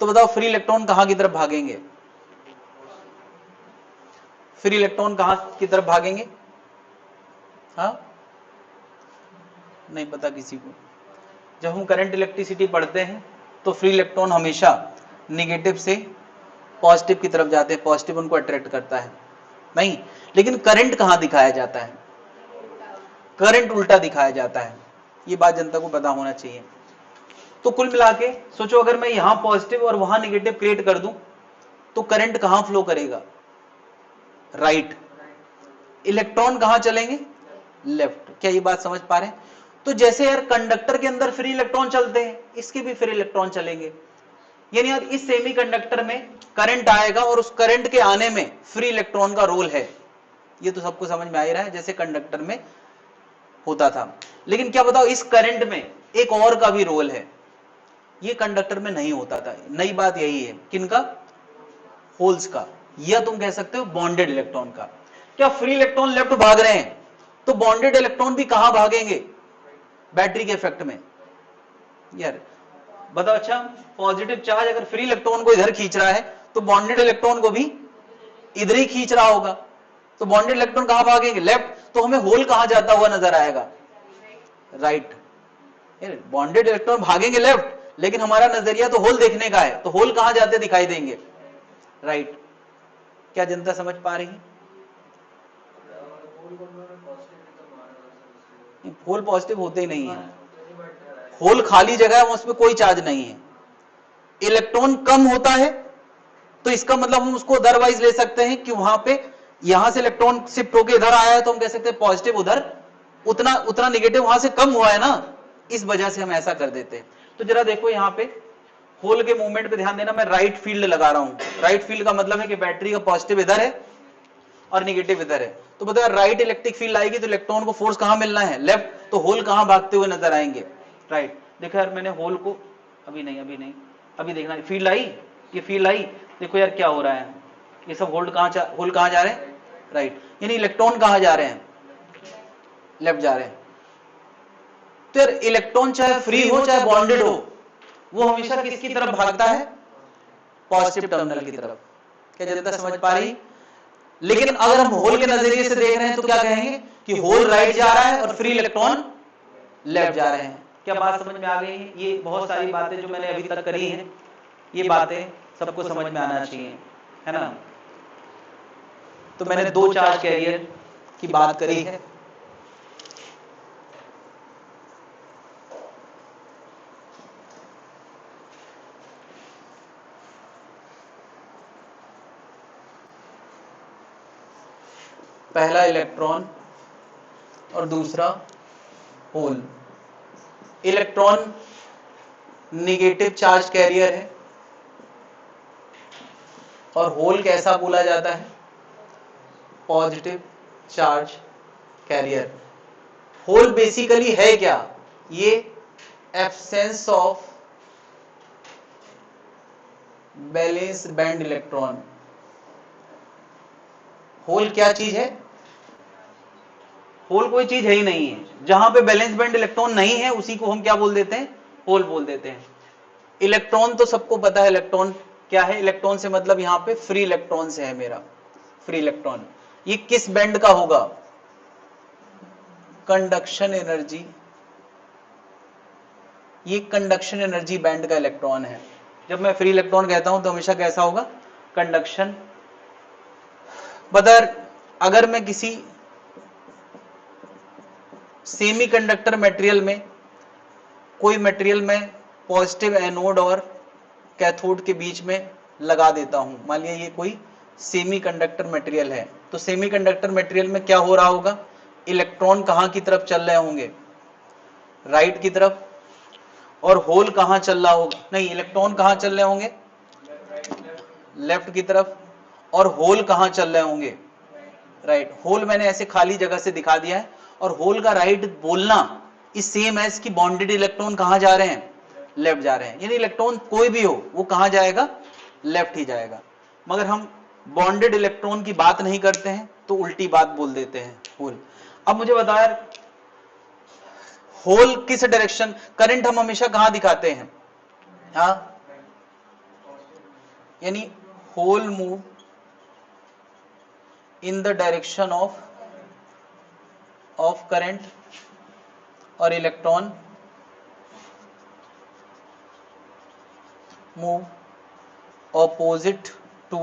Speaker 1: तो बताओ फ्री इलेक्ट्रॉन कहां की तरफ भागेंगे, फ्री इलेक्ट्रॉन कहां की तरफ भागेंगे? हाँ, नहीं पता किसी को। जब हम करंट इलेक्ट्रिसिटी पढ़ते हैं तो फ्री इलेक्ट्रॉन हमेशा निगेटिव से पॉजिटिव की तरफ जाते हैं, पॉजिटिव उनको अट्रैक्ट करता है, नहीं। लेकिन करंट कहां दिखाया जाता है, करंट उल्टा दिखाया जाता है। ये बात जनता को पता होना चाहिए। तो कुल मिला के सोचो, अगर मैं यहां पॉजिटिव और वहां निगेटिव क्रिएट कर दूं तो करंट कहां फ्लो करेगा, राइट। इलेक्ट्रॉन कहां चलेंगे, लेफ्ट। क्या ये बात समझ पा रहे हैं? तो जैसे यार कंडक्टर के अंदर फ्री इलेक्ट्रॉन चलते हैं, इसके भी फ्री इलेक्ट्रॉन चलेंगे। यानी यार इस सेमीकंडक्टर में करंट आएगा और उस करंट के आने में फ्री इलेक्ट्रॉन का रोल है। ये तो सबको समझ में आ ही रहा है, जैसे कंडक्टर में होता था। लेकिन क्या बताओ, इस करंट में एक और का भी रोल है, ये कंडक्टर में नहीं होता था। नई बात यही है, किनका, होल्स का, या तुम कह सकते हो बॉन्डेड इलेक्ट्रॉन का। क्या फ्री इलेक्ट्रॉन लेफ्ट भाग रहे हैं तो बॉन्डेड इलेक्ट्रॉन भी कहां भागेंगे, बैटरी के इफेक्ट में। यार बताओ, अच्छा पॉजिटिव चार्ज अगर फ्री इलेक्ट्रॉन को इधर खींच रहा है तो बॉन्डेड इलेक्ट्रॉन को भी इधर ही खींच रहा होगा, तो बॉन्डेड इलेक्ट्रॉन कहां भागेंगे, लेफ्ट। तो हमें होल कहां जाता हुआ नजर आएगा, राइट। बॉन्डेड इलेक्ट्रॉन भागेंगे लेफ्ट, लेकिन हमारा नजरिया तो होल देखने का है, तो होल कहां जाते दिखाई देंगे, राइट। क्या जनता समझ पा रही है? होल पॉजिटिव होते ही नहीं है, होल खाली जगह है, उसमें कोई चार्ज नहीं है। इलेक्ट्रॉन कम होता है तो इसका मतलब हम उसको अदरवाइज ले सकते हैं कि वहां पे यहां से इलेक्ट्रॉन शिफ्ट होकर इधर आया है तो हम कह सकते हैं पॉजिटिव उधर, उतना उतना निगेटिव वहां से कम हुआ है ना, इस वजह से हम ऐसा कर देते हैं। तो जरा देखो यहां पे होल के मूवमेंट पे ध्यान देना, मैं राइट फील्ड लगा रहा हूं। राइट फील्ड का मतलब है कि बैटरी का पॉजिटिव इधर है और निगेटिव इधर है। तो बताया राइट इलेक्ट्रिक फील्ड आएगी तो इलेक्ट्रॉन को फोर्स कहां मिलना है, लेफ्ट। तो होल कहां भागते हुए नजर आएंगे, राइट। देखो यार मैंने होल को अभी नहीं अभी देखना, फील्ड आई, ये फील्ड आई, देखो यार क्या हो रहा है, ये सब होल कहां जा रहे हैं, राइट, यानी इलेक्ट्रॉन कहां जा रहे हैं, लेफ्ट जा रहे हैं। तो यार इलेक्ट्रॉन चाहे फ्री हो चाहे बॉन्डेड हो, वो हमेशा किसकी तरफ भागता है, पॉजिटिव टर्मिनल की तरफ। क्या जनता समझ पा रही? लेकिन अगर हम होल के नजरिए से देख रहे हैं तो क्या कहेंगे कि होल राइट जा रहा है और फ्री इलेक्ट्रॉन लेफ्ट जा रहे हैं। क्या बात समझ में आ गई है? ये बहुत सारी बातें जो मैंने अभी तक करी हैं, ये बातें सबको समझ में आना चाहिए, है ना। तो मैंने 2 चार्ज कैरियर की बात करी है। पहला इलेक्ट्रॉन और दूसरा hole. Electron negative charge carrier है और होल कैसा बोला जाता है, positive charge carrier. Hole basically है क्या, ये absence of valence band electron. Hole क्या चीज है, होल कोई चीज है ही नहीं है। जहां पे बैलेंस बैंड इलेक्ट्रॉन नहीं है उसी को हम क्या बोल देते हैं, होल बोल देते हैं। इलेक्ट्रॉन तो सबको पता है, इलेक्ट्रॉन क्या है, इलेक्ट्रॉन से मतलब यहां पे फ्री इलेक्ट्रॉन से है मेरा, फ्री इलेक्ट्रॉन। ये किस बैंड का होगा, कंडक्शन एनर्जी, ये कंडक्शन एनर्जी बैंड का इलेक्ट्रॉन है। जब मैं फ्री इलेक्ट्रॉन कहता हूं तो हमेशा कैसा होगा, कंडक्शन। बदर अगर मैं किसी सेमीकंडक्टर मटेरियल में, कोई मटेरियल में पॉजिटिव एनोड और कैथोड के बीच में लगा देता हूं, मान लिया ये कोई सेमीकंडक्टर मटेरियल है, तो सेमीकंडक्टर मटेरियल में क्या हो रहा होगा, इलेक्ट्रॉन कहां की तरफ चल रहे होंगे, राइट की तरफ, और होल कहां चल रहा होगा, नहीं, इलेक्ट्रॉन कहां चल रहे होंगे, लेफ्ट की तरफ, और होल कहां चल रहे होंगे, राइट। होल मैंने ऐसे खाली जगह से दिखा दिया है, और होल का राइट बोलना इस सेम एज की बॉन्डेड इलेक्ट्रॉन कहां जा रहे हैं, लेफ्ट जा रहे हैं। यानी इलेक्ट्रॉन कोई भी हो वो कहां जाएगा, लेफ्ट ही जाएगा। मगर हम बॉन्डेड इलेक्ट्रॉन की बात नहीं करते हैं तो उल्टी बात बोल देते हैं, होल। अब मुझे बता यार, होल किस डायरेक्शन, करंट हम हमेशा कहां दिखाते हैं, हाँ, यानी hole move in the direction of current, और electron move opposite to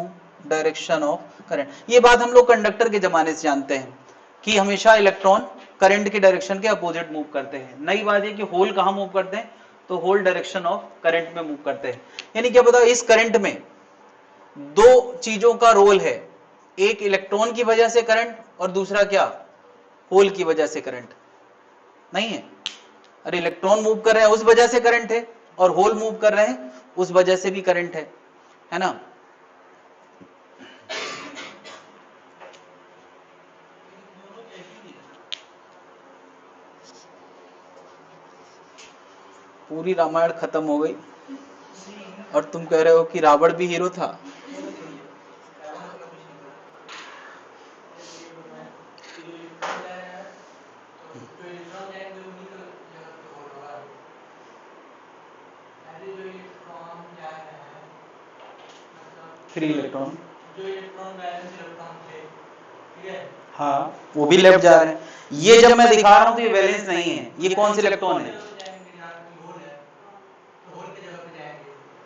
Speaker 1: direction of current. ये बात हम लोग कंडक्टर के जमाने से जानते हैं कि हमेशा इलेक्ट्रॉन करंट के डायरेक्शन के अपोजिट मूव करते हैं। नई बात है कि होल कहां मूव करते हैं, तो होल डायरेक्शन ऑफ करंट में मूव करते हैं। यानी क्या पता, इस करंट में 2 चीजों का रोल है, एक इलेक्ट्रॉन की वजह से करंट और दूसरा क्या, होल की वजह से करंट नहीं है। अरे इलेक्ट्रॉन मूव कर रहे हैं उस वजह से करंट है, और होल मूव कर रहे हैं उस वजह से भी करंट है ना। पूरी रामायण खत्म हो गई और तुम कह रहे हो कि रावण भी हीरो था। फ्री इलेक्ट्रॉन, जो इलेक्ट्रॉन बैलेंस इलेक्ट्रॉन थे, ठीक है, हाँ, वो भी लेफ्ट जा रहे हैं। ये जब मैं दिखा रहा हूं तो ये बैलेंस नहीं है, ये कौन से इलेक्ट्रॉन है,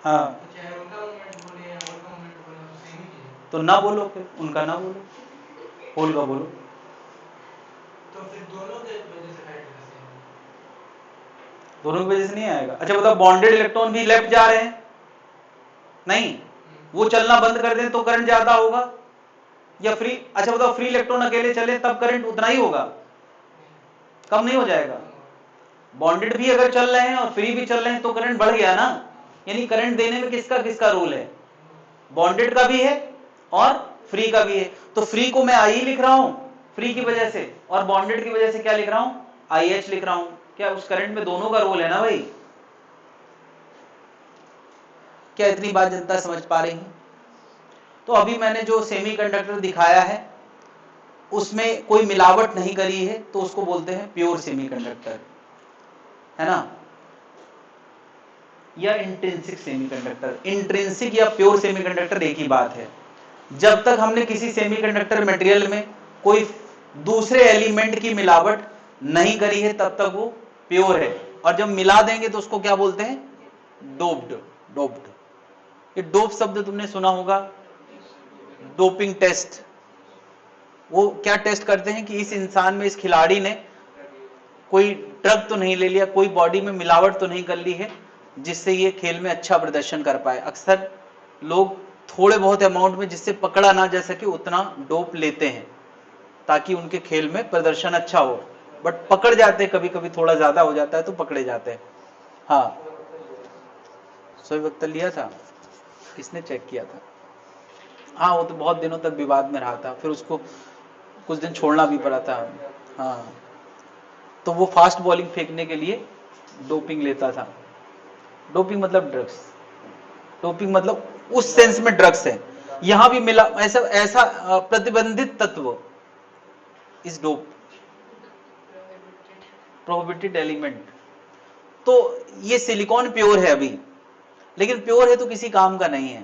Speaker 1: हाँ, तो ना बोलो, फिर उनका ना बोलो, होल का बोलो। तो फिर दोनों के वजह से दोनों की वजह से नहीं आएगा। अच्छा बताओ, बॉन्डेड इलेक्ट्रॉन भी लेफ्ट जा रहे हैं, नहीं, वो चलना बंद कर दें तो करंट ज्यादा होगा, या फ्री, अच्छा बताओ, फ्री इलेक्ट्रॉन अकेले चले तब करंट उतना ही होगा, कम नहीं हो जाएगा। बॉन्डेड भी अगर चल रहे हैं और फ्री भी चल रहे हैं तो करंट बढ़ गया ना। यानी करंट देने में किसका किसका रोल है, बॉन्डेड का भी है और फ्री का भी है। तो फ्री को मैं आई लिख रहा हूं फ्री की वजह से, और बॉन्डेड की वजह से क्या लिख रहा हूं, आई एच लिख रहा हूं। क्या उस करंट में दोनों का रोल है ना भाई। क्या इतनी बात जनता समझ पा रही है? तो अभी मैंने जो सेमीकंडक्टर दिखाया है उसमें कोई मिलावट नहीं करी है, तो उसको बोलते हैं प्योर सेमीकंडक्टर, है ना, या इंट्रिंसिक सेमीकंडक्टर। इंट्रिंसिक या प्योर सेमीकंडक्टर एक ही बात है। जब तक हमने किसी सेमीकंडक्टर मटेरियल में कोई दूसरे एलिमेंट की मिलावट नहीं करी है तब तक वो प्योर है, और जब मिला देंगे तो उसको क्या बोलते हैं? डोप्ड। डोप्ड, ये डोप शब्द तुमने सुना होगा, डोपिंग टेस्ट। वो क्या टेस्ट करते हैं कि इस इंसान में, इस खिलाड़ी ने कोई ड्रग तो नहीं ले लिया, कोई बॉडी में मिलावट तो नहीं कर ली है जिससे ये खेल में अच्छा प्रदर्शन कर पाए। अक्सर लोग थोड़े बहुत अमाउंट में, जिससे पकड़ा ना जा सके, उतना डोप लेते हैं ताकि उनके खेल में प्रदर्शन अच्छा हो, बट पकड़ जाते हैं, कभी कभी थोड़ा ज्यादा हो जाता है तो पकड़े जाते हैं। हाँ, सोई वक्त लिया था, किसने चेक किया था? हाँ, वो तो बहुत दिनों तक विवाद में रहा था, फिर उसको कुछ दिन छोड़ना भी पड़ा था। हाँ, तो वो फास्ट बॉलिंग फेंकने के लिए डोपिंग लेता था। डोपिंग मतलब ड्रग्स, डोपिंग मतलब उस सेंस में ड्रग्स है। यहां भी मिला ऐसा ऐसा प्रतिबंधित तत्व इस डोप, प्रोहिबिटेड एलिमेंट। तो ये सिलिकॉन प्योर है अभी, लेकिन प्योर है तो किसी काम का नहीं है।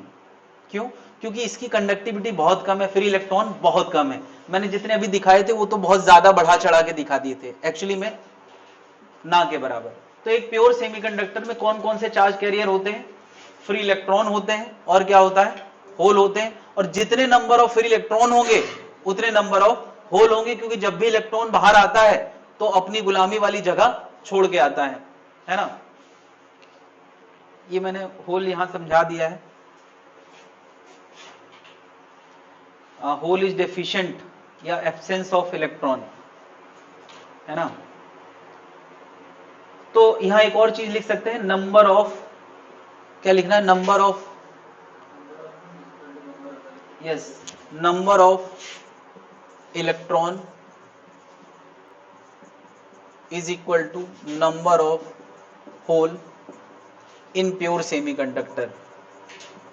Speaker 1: क्यों? क्योंकि इसकी कंडक्टिविटी बहुत कम है, फ्री इलेक्ट्रॉन बहुत कम है। मैंने जितने अभी दिखाए थे वो तो बहुत ज्यादा बढ़ा चढ़ा के दिखा दिए थे, एक्चुअली में ना के बराबर। तो एक प्योर सेमीकंडक्टर में कौन कौन से चार्ज कैरियर होते हैं? फ्री इलेक्ट्रॉन होते हैं, और क्या होता है? होल होते हैं। और जितने नंबर ऑफ फ्री इलेक्ट्रॉन होंगे उतने नंबर ऑफ होल होंगे, क्योंकि जब भी इलेक्ट्रॉन बाहर आता है तो अपनी गुलामी वाली जगह छोड़ के आता है ना। ये मैंने होल यहां समझा दिया है। होल इज डेफिशिएंट या एब्सेंस ऑफ इलेक्ट्रॉन, है ना। तो यहां एक और चीज लिख सकते हैं, नंबर ऑफ, क्या लिखना है? Number of, yes, number of electron is equal to number of hole in pure semiconductor.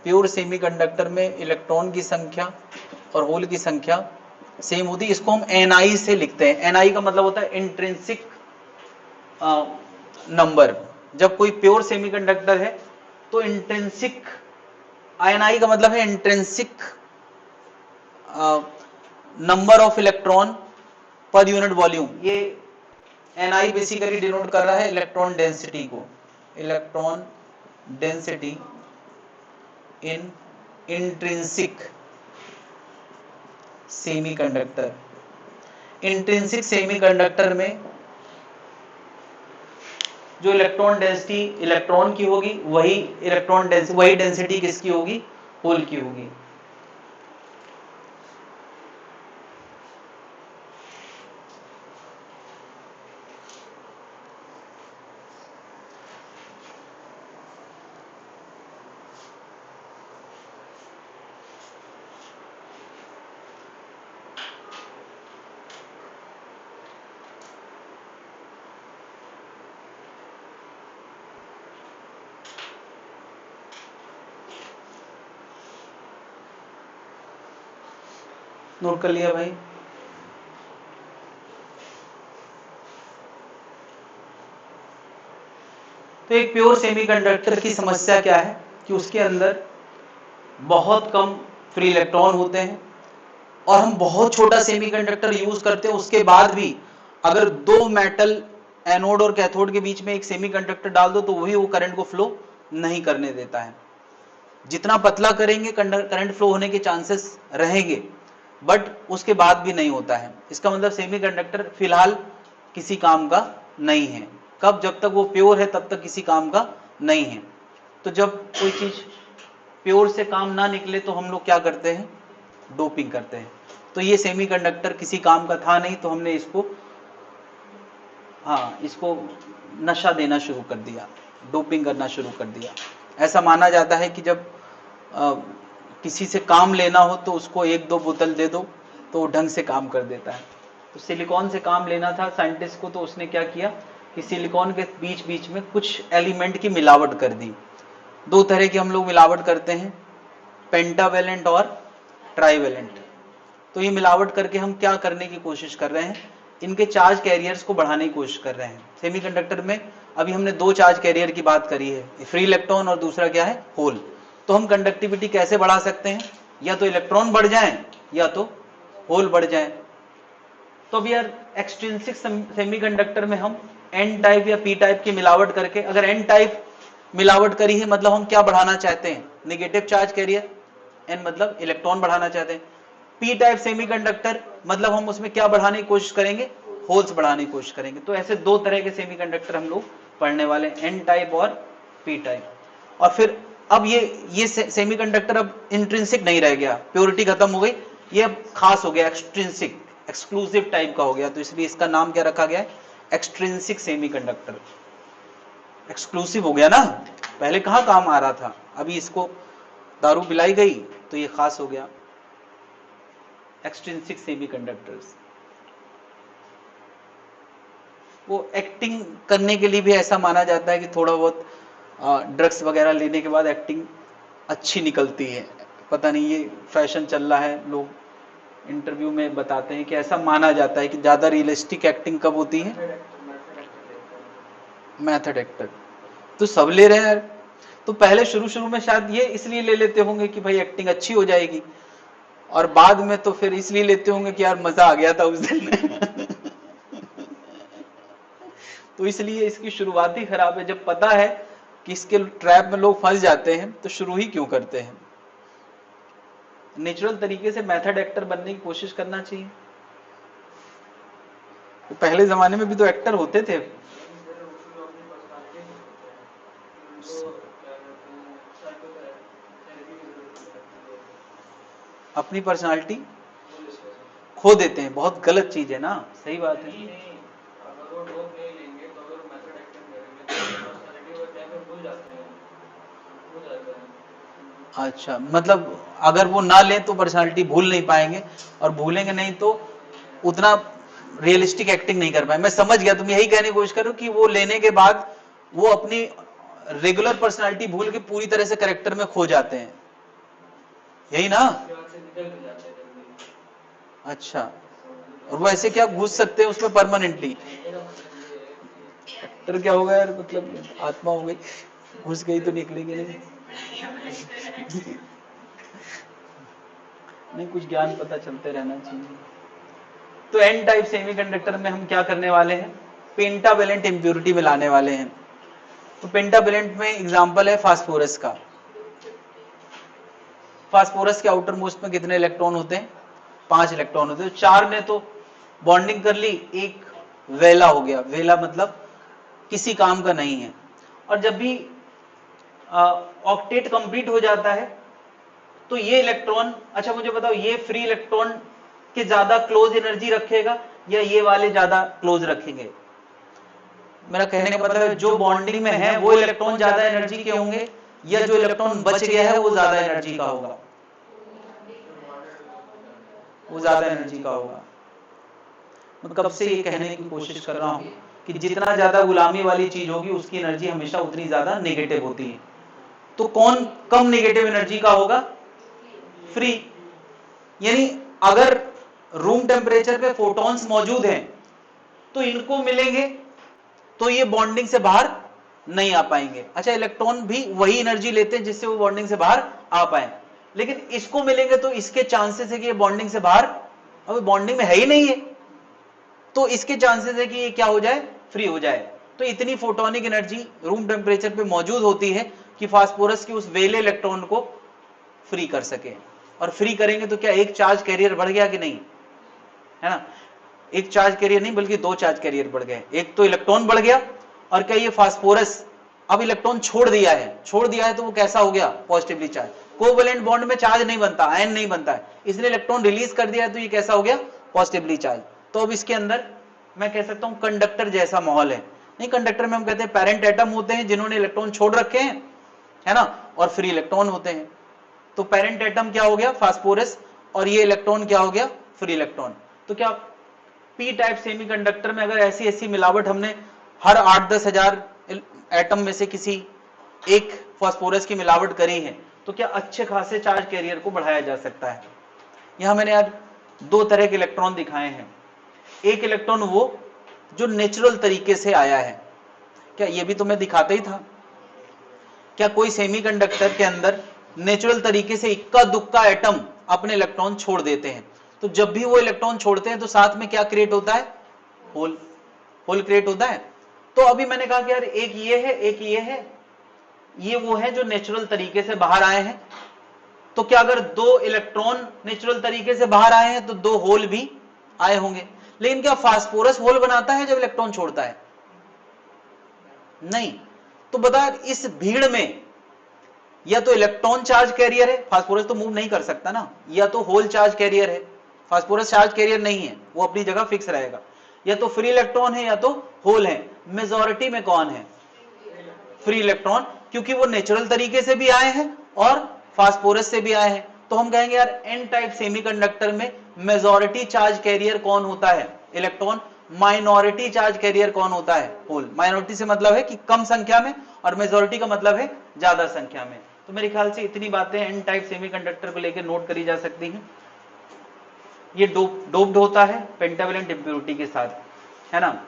Speaker 1: Pure semiconductor में इलेक्ट्रॉन की संख्या और होल की संख्या सेम होती है। इसको हम Ni से लिखते हैं। Ni का मतलब होता है इंट्रिंसिक नंबर। जब कोई प्योर सेमीकंडक्टर है तो इंट्रिंसिक, Ni का मतलब है इंट्रिंसिक नंबर ऑफ इलेक्ट्रॉन पर यूनिट वॉल्यूम। ये Ni बेसिकली डिनोट कर रहा है इलेक्ट्रॉन डेंसिटी को, electron density in intrinsic semiconductor. Intrinsic semiconductor में जो इलेक्ट्रॉन डेंसिटी इलेक्ट्रॉन की होगी वही इलेक्ट्रॉन डेंसिटी, वही डेंसिटी किसकी होगी? होल की होगी। नोट कर लिया भाई? तो एक प्योर सेमीकंडक्टर की समस्या क्या है कि उसके अंदर बहुत कम फ्री इलेक्ट्रॉन होते हैं, और हम बहुत छोटा सेमीकंडक्टर यूज करते हैं, उसके बाद भी अगर दो मेटल एनोड और कैथोड के बीच में एक सेमीकंडक्टर डाल दो तो वही वो करंट को फ्लो नहीं करने देता है। जितना पतला करेंगे करंट फ्लो होने के चांसेस रहेंगे, बट उसके बाद भी नहीं होता है। इसका मतलब सेमीकंडक्टर फिलहाल किसी काम का नहीं है। कब? जब तक वो प्योर है तब तक किसी काम का नहीं है। तो जब कोई चीज प्योर से काम ना निकले तो हम लोग क्या करते हैं? डोपिंग करते हैं। तो ये सेमीकंडक्टर किसी काम का था नहीं, तो हमने इसको, हाँ, इसको नशा देना शुरू कर दिया, डोपिंग करना शुरू कर दिया। ऐसा माना जाता है कि जब किसी से काम लेना हो तो उसको एक दो बोतल दे दो तो वो ढंग से काम कर देता है। तो सिलिकॉन से काम लेना था साइंटिस्ट को, तो उसने क्या किया कि सिलिकॉन के बीच बीच में कुछ एलिमेंट की मिलावट कर दी, दो तरह की हम लोग मिलावट करते हैं, पेंटावेलेंट और ट्राईवेलेंट। तो ये मिलावट करके हम क्या करने की कोशिश कर रहे हैं, इनके चार्ज कैरियर्स को बढ़ाने की कोशिश कर रहे हैं। सेमीकंडक्टर में अभी हमने दो चार्ज कैरियर की बात करी है, फ्री इलेक्ट्रॉन और दूसरा क्या है, होल। तो हम कंडक्टिविटी कैसे बढ़ा सकते हैं, या तो इलेक्ट्रॉन बढ़ जाएं या तो होल बढ़ जाएं। तो अब यार एक्सट्रिंसिक सेमीकंडक्टर में हम एन टाइप या पी टाइप की मिलावट करके, अगर एन टाइप मिलावट करी है मतलब हम क्या बढ़ाना चाहते हैं, नेगेटिव चार्ज कैरियर, एन मतलब इलेक्ट्रॉन बढ़ाना चाहते हैं। पी टाइप सेमीकंडक्टर मतलब हम उसमें क्या बढ़ाने की कोशिश करेंगे, होल्स बढ़ाने की कोशिश करेंगे। तो ऐसे दो तरह के सेमीकंडक्टर हम लोग पढ़ने वाले हैं, एन टाइप और पी टाइप। और फिर अब ये सेमीकंडक्टर अब इंट्रिंसिक नहीं रह गया, प्योरिटी खत्म हो गई, ये अब खास हो गया, एक्सट्रिंसिक एक्सक्लूसिव टाइप का हो गया। तो इसलिए इसका नाम क्या रखा गया है, एक्सट्रिंसिक सेमीकंडक्टर। एक्सक्लूसिव हो गया ना, पहले कहां काम आ रहा था, अभी इसको दारू पिलाई गई तो ये खास हो गया, एक्सट्रिंसिक सेमीकंडक्टर्स। वो एक्टिंग करने के लिए भी ऐसा माना जाता है कि थोड़ा बहुत ड्रग्स वगैरह लेने के बाद एक्टिंग अच्छी निकलती है। पता नहीं ये फैशन चल रहा है, लोग इंटरव्यू में बताते हैं कि ऐसा माना जाता है कि ज्यादा रियलिस्टिक एक्टिंग कब होती है, मेथड एक्टर। तो सब ले रहे हैं। तो पहले शुरू में शायद ये इसलिए ले लेते होंगे कि भाई एक्टिंग अच्छी हो जाएगी, और बाद में तो फिर इसलिए लेते होंगे कि यार मजा आ गया था उस दिन। तो इसलिए इसकी शुरुआत ही खराब है। जब पता है कि इसके ट्रैप में लोग फंस जाते हैं तो शुरू ही क्यों करते हैं। नेचुरल तरीके से मेथड एक्टर बनने की कोशिश करना चाहिए। तो पहले जमाने में भी तो एक्टर होते थे। अपनी पर्सनालिटी खो देते हैं, बहुत गलत चीज है ना, सही बात है। अच्छा, मतलब अगर वो ना ले तो पर्सनालिटी भूल नहीं पाएंगे, और भूलेंगे नहीं तो उतना रियलिस्टिक एक्टिंग नहीं कर पाए। मैं समझ गया, तुम यही कहने की कोशिश करो कि वो लेने के बाद वो अपनी रेगुलर पर्सनालिटी भूल के पूरी तरह से कैरेक्टर में खो जाते हैं, यही ना। अच्छा, और वो ऐसे क्या घुस सकते हैं उसमें परमानेंटली, एक्टर क्या होगा यार, मतलब आत्मा हो गई, घुस गई तो निकलेगी नहीं। नहीं, कुछ ज्ञान पता चलते रहना चाहिए। तो एन टाइप सेमीकंडक्टर में हम क्या करने वाले हैं, पेंटावेलेंट इंप्योरिटी मिलाने वाले हैं। तो पेंटावेलेंट में एग्जांपल है फास्फोरस का। फास्फोरस के आउटर मोस्ट में कितने इलेक्ट्रॉन होते हैं, 5 इलेक्ट्रॉन होते हैं। 4 ने तो बॉन्डिंग कर ली, एक वेला हो गया, वेला मतलब किसी काम का नहीं है। और जब भी ऑक्टेट कंप्लीट हो जाता है तो ये इलेक्ट्रॉन, अच्छा मुझे बताओ, ये फ्री इलेक्ट्रॉन के ज्यादा क्लोज एनर्जी रखेगा या ये वाले ज्यादा क्लोज रखेंगे। मेरा कहने का मतलब है जो बॉन्डिंग में है वो इलेक्ट्रॉन ज्यादा एनर्जी के होंगे, या जो इलेक्ट्रॉन बच गया है वो ज्यादा एनर्जी का होगा, वो ज्यादा एनर्जी का होगा। मैं कब से ये कहने की कोशिश कर रहा हूं कि जितना ज्यादा गुलामी वाली चीज होगी उसकी एनर्जी हमेशा उतनी ज्यादा नेगेटिव होती है। तो कौन कम नेगेटिव एनर्जी का होगा, फ्री। यानी अगर रूम टेम्परेचर पे फोटॉन्स मौजूद हैं तो इनको मिलेंगे तो ये बॉन्डिंग से बाहर नहीं आ पाएंगे। अच्छा, इलेक्ट्रॉन भी वही एनर्जी लेते हैं जिससे वो बॉन्डिंग से बाहर आ पाए, लेकिन इसको मिलेंगे तो इसके चांसेस है कि ये बॉन्डिंग से बाहर, अब बॉन्डिंग में है ही नहीं है तो इसके चांसेस है कि ये क्या हो जाए, फ्री हो जाए। तो इतनी फोटोनिक एनर्जी रूम टेम्परेचर पे मौजूद होती है कि फास्फोरस के उस वेले इलेक्ट्रॉन को फ्री कर सके। और फ्री करेंगे तो क्या एक चार्ज कैरियर बढ़ गया कि नहीं, है ना। एक चार्ज कैरियर नहीं बल्कि 2 चार्ज कैरियर बढ़ गए, एक तो इलेक्ट्रॉन बढ़ गया, और क्या ये फास्फोरस अब इलेक्ट्रॉन छोड़ दिया है तो वो कैसा हो गया, पॉजिटिवली चार्ज। कोवैलेंट बॉन्ड में चार्ज नहीं बनता, आयन नहीं बनता है, इसलिए इलेक्ट्रॉन रिलीज कर दिया है तो ये कैसा हो गया, पॉजिटिवली चार्ज। तो अब इसके अंदर मैं कह सकता हूं कंडक्टर जैसा माहौल है। नहीं, कंडक्टर में हम कहते हैं पेरेंट एटम होते हैं जिन्होंने इलेक्ट्रॉन छोड़ रखे हैं, है ना, और फ्री इलेक्ट्रॉन होते हैं। तो पेरेंट एटम क्या हो गया, फास्फोरस, और ये इलेक्ट्रॉन क्या हो गया, फ्री इलेक्ट्रॉन। तो क्या पी टाइप सेमीकंडक्टर में अगर ऐसी मिलावट हमने हर 8-10 हजार एटम में से किसी एक फास्फोरस की मिलावट करी है तो क्या अच्छे खासे चार्ज कैरियर को बढ़ाया जा सकता है। यहां मैंने आज दो तरह के इलेक्ट्रॉन दिखाए हैं। एक इलेक्ट्रॉन वो जो नेचुरल तरीके से आया है, क्या ये भी तुम्हें दिखाता ही था, क्या कोई सेमीकंडक्टर के अंदर नेचुरल तरीके से इक्का दुक्का एटम अपने इलेक्ट्रॉन छोड़ देते हैं, तो जब भी वो इलेक्ट्रॉन छोड़ते हैं तो साथ में क्या क्रिएट होता है, होल, होल क्रिएट होता है। तो अभी मैंने कहा कि यार एक ये है, एक ये है, ये वो है जो नेचुरल तरीके से बाहर आए हैं। तो क्या अगर दो इलेक्ट्रॉन नेचुरल तरीके से बाहर आए हैं तो दो होल भी आए होंगे, लेकिन क्या फास्फोरस होल बनाता है जब इलेक्ट्रॉन छोड़ता है, नहीं। तो बता इस भीड़ में या तो इलेक्ट्रॉन चार्ज कैरियर है, फास्फोरस तो मूव नहीं कर सकता ना, या तो होल चार्ज कैरियर है, फास्फोरस चार्ज कैरियर नहीं है, वो अपनी जगह फिक्स रहेगा, या तो फ्री इलेक्ट्रॉन है या तो होल है। मेजॉरिटी में कौन है, फ्री इलेक्ट्रॉन, क्योंकि वो नेचुरल तरीके से भी आए हैं और फास्फोरस से भी आए हैं। तो हम कहेंगे यार एन टाइप सेमीकंडक्टर में मेजॉरिटी चार्ज कैरियर कौन होता है, इलेक्ट्रॉन। माइनॉरिटी चार्ज कैरियर कौन होता है, होल। माइनॉरिटी से मतलब है कि कम संख्या में, और मेजॉरिटी का मतलब है ज्यादा संख्या में। तो मेरे ख्याल से इतनी बातें एन टाइप सेमीकंडक्टर को लेकर नोट करी जा सकती हैं। ये डोप्ड होता है पेंटावेलेंट इंप्योरिटी के साथ, है ना।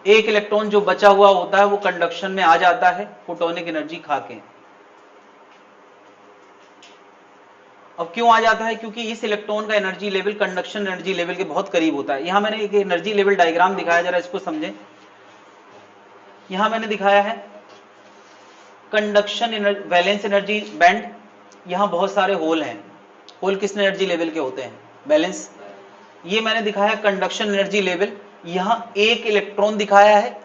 Speaker 1: एक इलेक्ट्रॉन जो बचा हुआ होता है वो कंडक्शन में आ जाता है फोटोनिक एनर्जी खा के। अब क्यों आ जाता है, क्योंकि इस इलेक्ट्रॉन का energy level conduction energy level के बहुत करीब होता है। यहां मैंने एक एनर्जी लेवल डायग्राम दिखाया, जरा इसको समझें। यहां मैंने दिखाया है कंडक्शन वैलेंस एनर्जी बैंड, यहां बहुत सारे होल हैं। होल किस एनर्जी लेवल के होते हैं, वैलेंस। ये मैंने दिखाया कंडक्शन एनर्जी लेवल, यहां एक इलेक्ट्रॉन दिखाया है,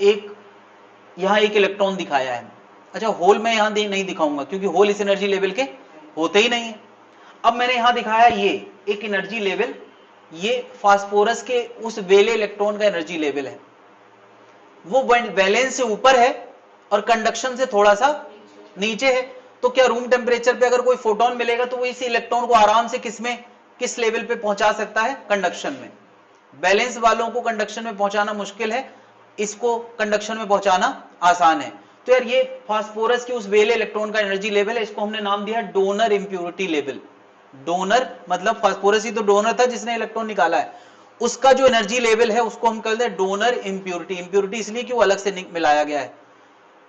Speaker 1: यहां एक इलेक्ट्रॉन दिखाया है। अच्छा होल मैं यहां नहीं दिखाऊंगा क्योंकि होल इस एनर्जी लेवल के होते ही नहीं है। अब मैंने यहां दिखाया ये एक एनर्जी लेवल, ये फास्फोरस के उस वेले इलेक्ट्रॉन का एनर्जी लेवल है, वो वैलेंस से ऊपर है और कंडक्शन से थोड़ा सा नीचे है। तो क्या रूम टेम्परेचर पे अगर कोई फोटोन मिलेगा तो वो इसी इलेक्ट्रॉन को आराम से किस लेवल पे पहुंचा सकता है, कंडक्शन में। बैलेंस वालों को कंडक्शन में पहुंचाना मुश्किल है, इसको कंडक्शन में पहुंचाना आसान है। तो यार ये फास्फोरस के उस वेले इलेक्ट्रॉन का एनर्जी लेवल है, इसको हमने नाम दिया डोनर इंप्योरिटी लेवल। डोनर मतलब फास्फोरस ही तो डोनर था जिसने इलेक्ट्रॉन निकाला है, उसका जो एनर्जी लेवल है उसको हम कहते हैं डोनर इंप्योरिटी। इंप्योरिटी इसलिए कि वो अलग से मिलाया गया है।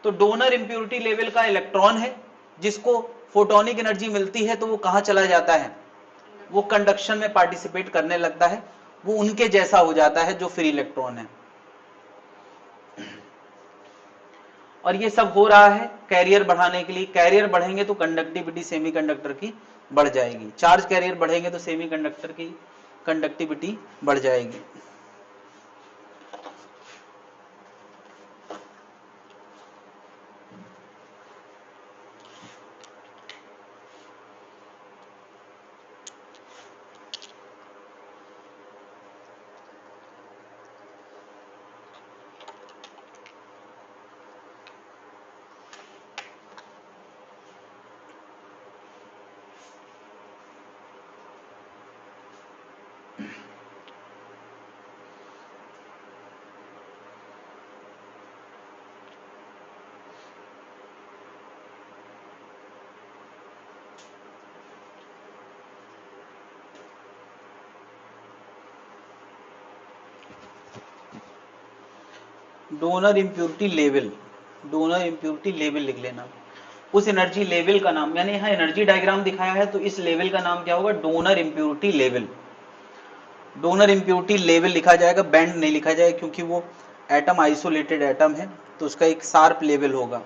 Speaker 1: तो डोनर इंप्योरिटी लेवल का इलेक्ट्रॉन है जिसको फोटोनिक एनर्जी मिलती है तो वो कहां चला जाता है, वो कंडक्शन में पार्टिसिपेट करने लगता है, वो उनके जैसा हो जाता है जो फ्री इलेक्ट्रॉन है। और ये सब हो रहा है कैरियर बढ़ाने के लिए। कैरियर बढ़ेंगे तो कंडक्टिविटी सेमीकंडक्टर की बढ़ जाएगी, चार्ज कैरियर बढ़ेंगे तो सेमीकंडक्टर की कंडक्टिविटी बढ़ जाएगी। Donor impurity level, donor impurity level लिख लेना। उस एनर्जी लेवल का नाम, मैंने यहां एनर्जी डायग्राम दिखाया है तो इस लेवल का नाम क्या होगा, donor impurity level. Donor impurity level लिखा जाएगा, बैंड नहीं लिखा जाएगा क्योंकि वो एटम आइसोलेटेड एटम है तो उसका एक शार्प लेवल होगा।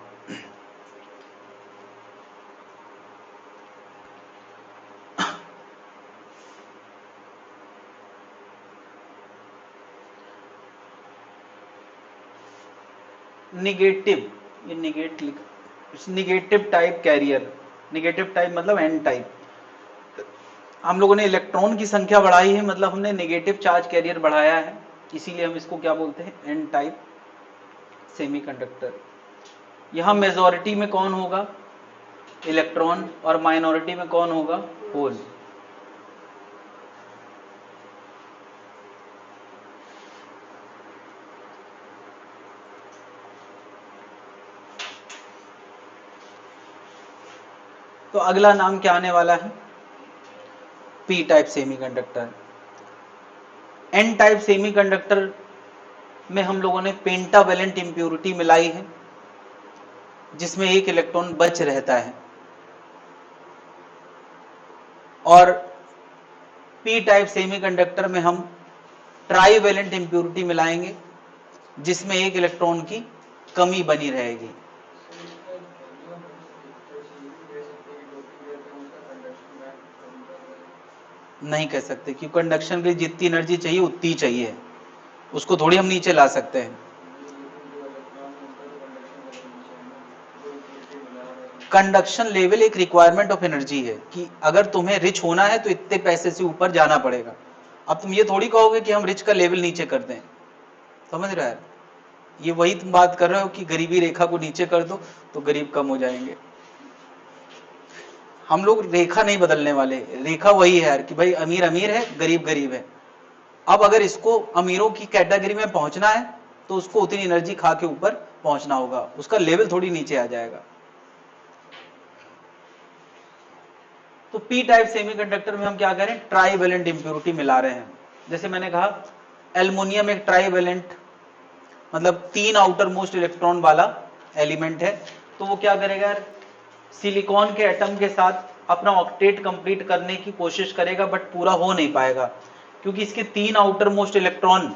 Speaker 1: निगेटिव, ये negative type carrier, negative type मतलब एन टाइप। हम लोगों ने इलेक्ट्रॉन की संख्या बढ़ाई है मतलब हमने नेगेटिव चार्ज कैरियर बढ़ाया है, इसीलिए हम इसको क्या बोलते हैं, एन टाइप सेमीकंडक्टर। यहां मेजॉरिटी में कौन होगा, इलेक्ट्रॉन, और माइनॉरिटी में कौन होगा, होल। तो अगला नाम क्या आने वाला है? P type semiconductor. N type semiconductor में हम लोगों ने पेंटावेलेंट इंप्योरिटी मिलाई है, जिसमें एक इलेक्ट्रॉन बच रहता है। और पी टाइप सेमीकंडक्टर में हम ट्राईवेलेंट इंप्योरिटी मिलाएंगे, जिसमें एक इलेक्ट्रॉन की कमी बनी रहेगी। नहीं कह सकते, क्योंकि कंडक्शन के लिए जितनी एनर्जी चाहिए उतनी चाहिए, उसको थोड़ी हम नीचे ला सकते हैं। कंडक्शन लेवल एक रिक्वायरमेंट ऑफ एनर्जी है कि अगर तुम्हें रिच होना है तो इतने पैसे से ऊपर जाना पड़ेगा। अब तुम ये थोड़ी कहोगे कि हम रिच का लेवल नीचे कर दें, समझ रहा है? ये वही तुम बात कर रहे हो कि गरीबी रेखा को नीचे कर दो तो गरीब कम हो जाएंगे। हम लोग रेखा नहीं बदलने वाले, रेखा वही है यार कि भाई अमीर अमीर है, गरीब गरीब है। अब अगर इसको अमीरों की कैटेगरी में पहुंचना है तो उसको उतनी एनर्जी खा के ऊपर पहुंचना होगा, उसका लेवल थोड़ी नीचे आ जाएगा। तो पी टाइप सेमीकंडक्टर में हम क्या करें, ट्राईवेलेंट इंप्योरिटी मिला रहे हैं। जैसे मैंने कहा एल्युमिनियम एक ट्राईवेलेंट मतलब 3 आउटर मोस्ट इलेक्ट्रॉन वाला एलिमेंट है। तो वो क्या करेगा यार, सिलिकॉन के एटम के साथ अपना ऑक्टेट कंप्लीट करने की कोशिश करेगा, बट पूरा हो नहीं पाएगा क्योंकि इसके 3 आउटर मोस्ट इलेक्ट्रॉन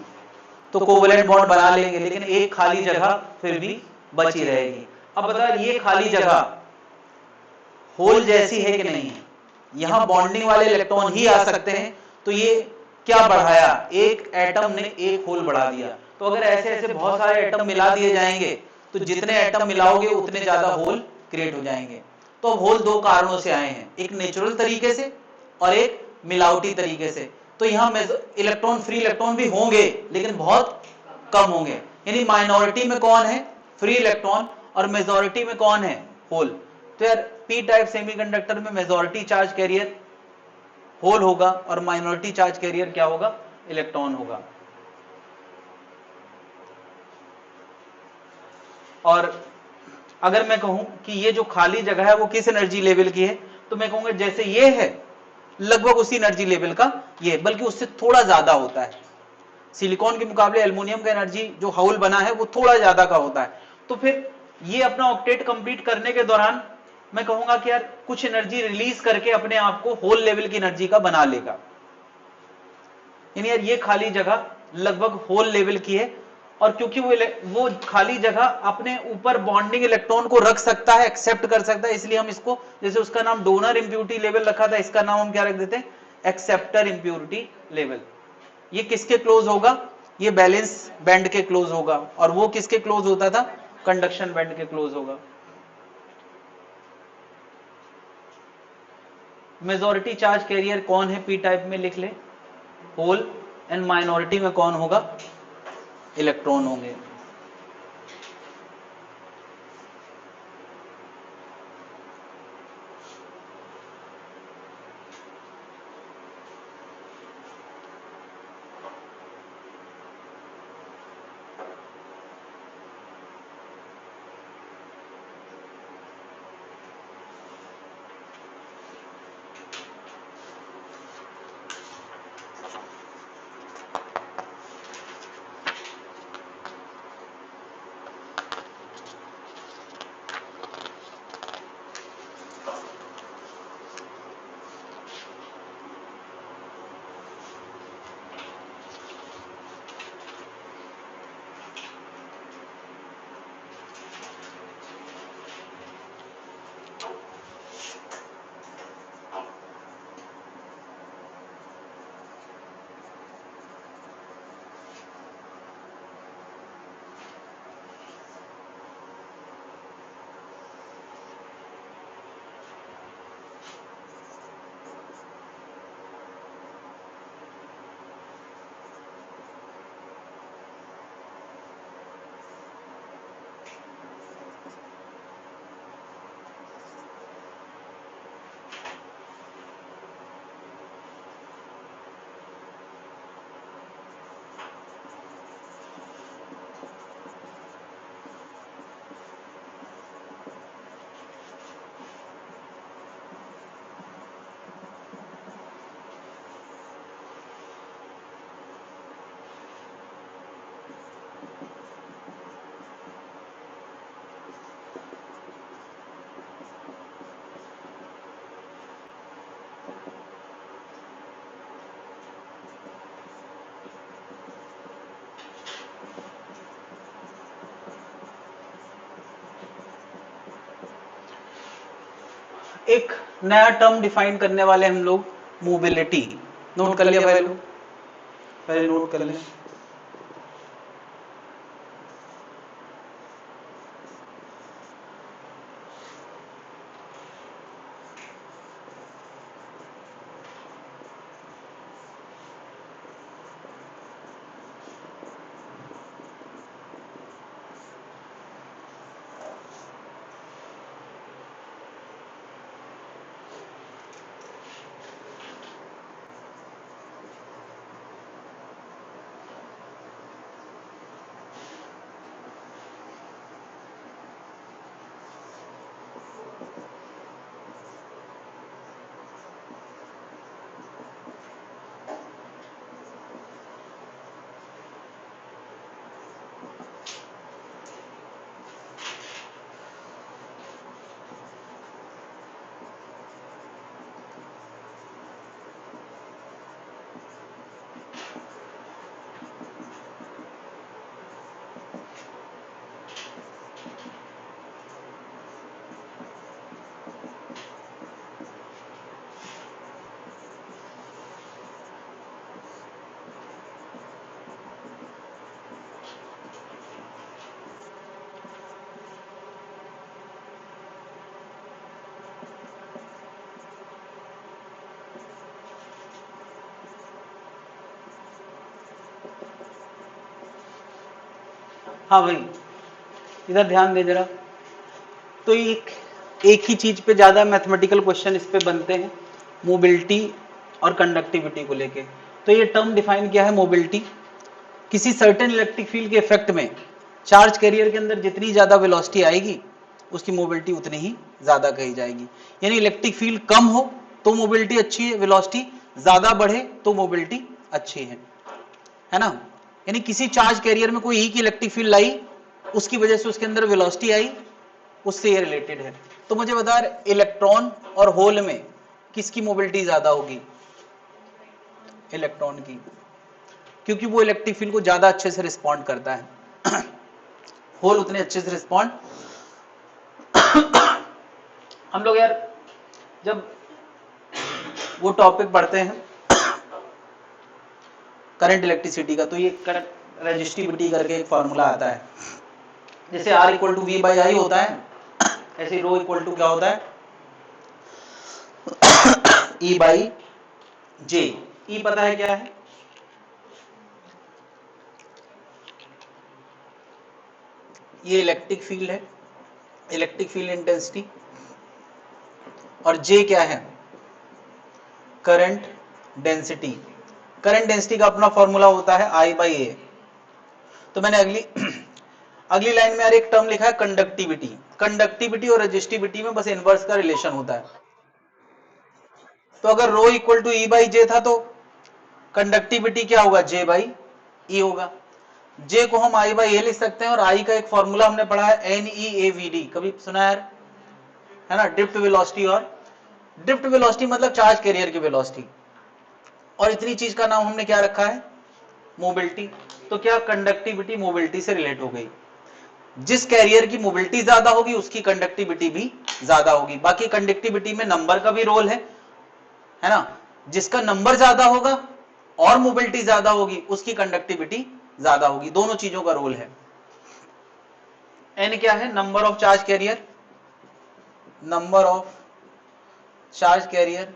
Speaker 1: तो कोवेलेंट बॉन्ड बना लेंगे, लेकिन एक खाली जगह फिर भी बची रहेगी। अब बताओ ये खाली जगह होल जैसी है कि नहीं है? यहां बॉन्डिंग वाले इलेक्ट्रॉन ही आ सकते हैं, तो ये क्या बढ़ाया, एक एटम ने एक होल बढ़ा दिया। तो अगर ऐसे ऐसे बहुत सारे एटम मिला दिए जाएंगे तो जितने एटम मिलाओगे उतने ज्यादा होल क्रिएट हो जाएंगे। तो होल दो कारणों से आए हैं, एक नेचुरल तरीके से और एक मिलावटी तरीके से। तो यहां इलेक्ट्रॉन फ्री इलेक्ट्रॉन भी होंगे लेकिन बहुत कम होंगे, यानी माइनॉरिटी में कौन है, फ्री इलेक्ट्रॉन, और मेजॉरिटी में कौन है, होल। तो यार पी टाइप सेमीकंडक्टर में मेजॉरिटी चार्ज कैरियर होल होगा और माइनॉरिटी चार्ज कैरियर क्या होगा, इलेक्ट्रॉन होगा। और अगर मैं कहूं कि ये जो खाली जगह है वो किस एनर्जी लेवल की है, तो मैं कहूंगा जैसे ये है लगभग उसी एनर्जी लेवल का ये, बल्कि उससे थोड़ा ज्यादा होता है। सिलिकॉन के मुकाबले एल्युमिनियम का एनर्जी जो होल बना है वो थोड़ा ज्यादा का होता है। तो फिर ये अपना ऑक्टेट कंप्लीट करने के दौरान मैं कहूंगा कि यार कुछ एनर्जी रिलीज करके अपने आप को होल लेवल की एनर्जी का बना लेगा। यानी यार ये खाली जगह लगभग होल लेवल की है, और क्योंकि वो खाली जगह अपने ऊपर बॉन्डिंग इलेक्ट्रॉन को रख सकता है, एक्सेप्ट कर सकता है, इसलिए हम इसको, जैसे उसका नाम डोनर इंप्योरिटी लेवल रखा था, इसका नाम हम क्या रख देते हैं, एक्सेप्टर इंप्योरिटी लेवल। ये किसके क्लोज होगा, ये बैलेंस बैंड के क्लोज होगा, और वो किसके क्लोज होता था, कंडक्शन बैंड के क्लोज होगा। मेजॉरिटी चार्ज कैरियर कौन है पी टाइप में, लिख ले, होल, एंड माइनॉरिटी में कौन होगा, इलेक्ट्रॉन होंगे। एक नया टर्म डिफाइन करने वाले हम लोग, मोबिलिटी। नोट कर लिया भाई लोग? पहले नोट कर लें। हाँ भाई, इधर ध्यान दे जरा। तो एक ही चीज पे ज्यादा मैथमेटिकल क्वेश्चन इस पे बनते हैं, मोबिलिटी और कंडक्टिविटी को लेके। तो ये टर्म डिफाइन किया है मोबिलिटी, किसी सर्टेन इलेक्ट्रिक फील्ड के इफेक्ट में चार्ज कैरियर के अंदर जितनी ज्यादा वेलोसिटी आएगी उसकी मोबिलिटी उतनी ही ज्यादा कही जाएगी। यानी इलेक्ट्रिक फील्ड कम हो तो मोबिलिटी अच्छी है, वेलोसिटी ज्यादा बढ़े तो मोबिलिटी अच्छी है ना। यानी किसी चार्ज कैरियर में कोई एक इलेक्ट्रिक फील्ड लाई, उसकी वजह से उसके अंदर वेलोसिटी आई, उससे ये रिलेटेड है। तो मुझे बता इलेक्ट्रॉन और होल में किसकी मोबिलिटी ज्यादा होगी? इलेक्ट्रॉन की, क्योंकि वो इलेक्ट्रिक फील्ड को ज्यादा अच्छे से रिस्पॉन्ड करता है। होल उतने अच्छे से रिस्पॉन्ड हम लोग यार जब वो टॉपिक पढ़ते हैं करंट इलेक्ट्रिसिटी का, तो ये करंट रेजिस्टिविटी करके एक फॉर्मूला आता है। जैसे R equal to V by I होता है, ऐसे रो इक्वल टू क्या होता है? E by J. E पता है क्या है? ये इलेक्ट्रिक फील्ड है, इलेक्ट्रिक फील्ड इंटेंसिटी। और जे क्या है? Current density. करंट डेंसिटी का अपना फॉर्मूला होता है I बाई ए। तो मैंने अगली लाइन में यार एक टर्म लिखा है कंडक्टिविटी। कंडक्टिविटी और रेजिस्टिविटी में बस इनवर्स का रिलेशन होता है। तो अगर rho equal to E by जे था तो कंडक्टिविटी क्या होगा? जे बाई ई होगा। जे को हम आई बाई ए लिख सकते हैं, और आई का एक फॉर्मूला हमने पढ़ा है N E A V D, कभी सुना है ना? Drift velocity. और ड्रिफ्ट वेलोसिटी मतलब चार्ज कैरियर की वेलोसिटी, और इतनी चीज का नाम हमने क्या रखा है? मोबिलिटी। तो क्या कंडक्टिविटी मोबिलिटी से रिलेट हो गई? जिस कैरियर की मोबिलिटी ज्यादा होगी उसकी कंडक्टिविटी भी ज्यादा होगी। बाकी कंडक्टिविटी में नंबर का भी रोल है ना? जिसका नंबर ज्यादा होगा और मोबिलिटी ज्यादा होगी उसकी कंडक्टिविटी ज्यादा होगी। दोनों चीजों का रोल है। एन क्या है? Number of charge career, number of charge career.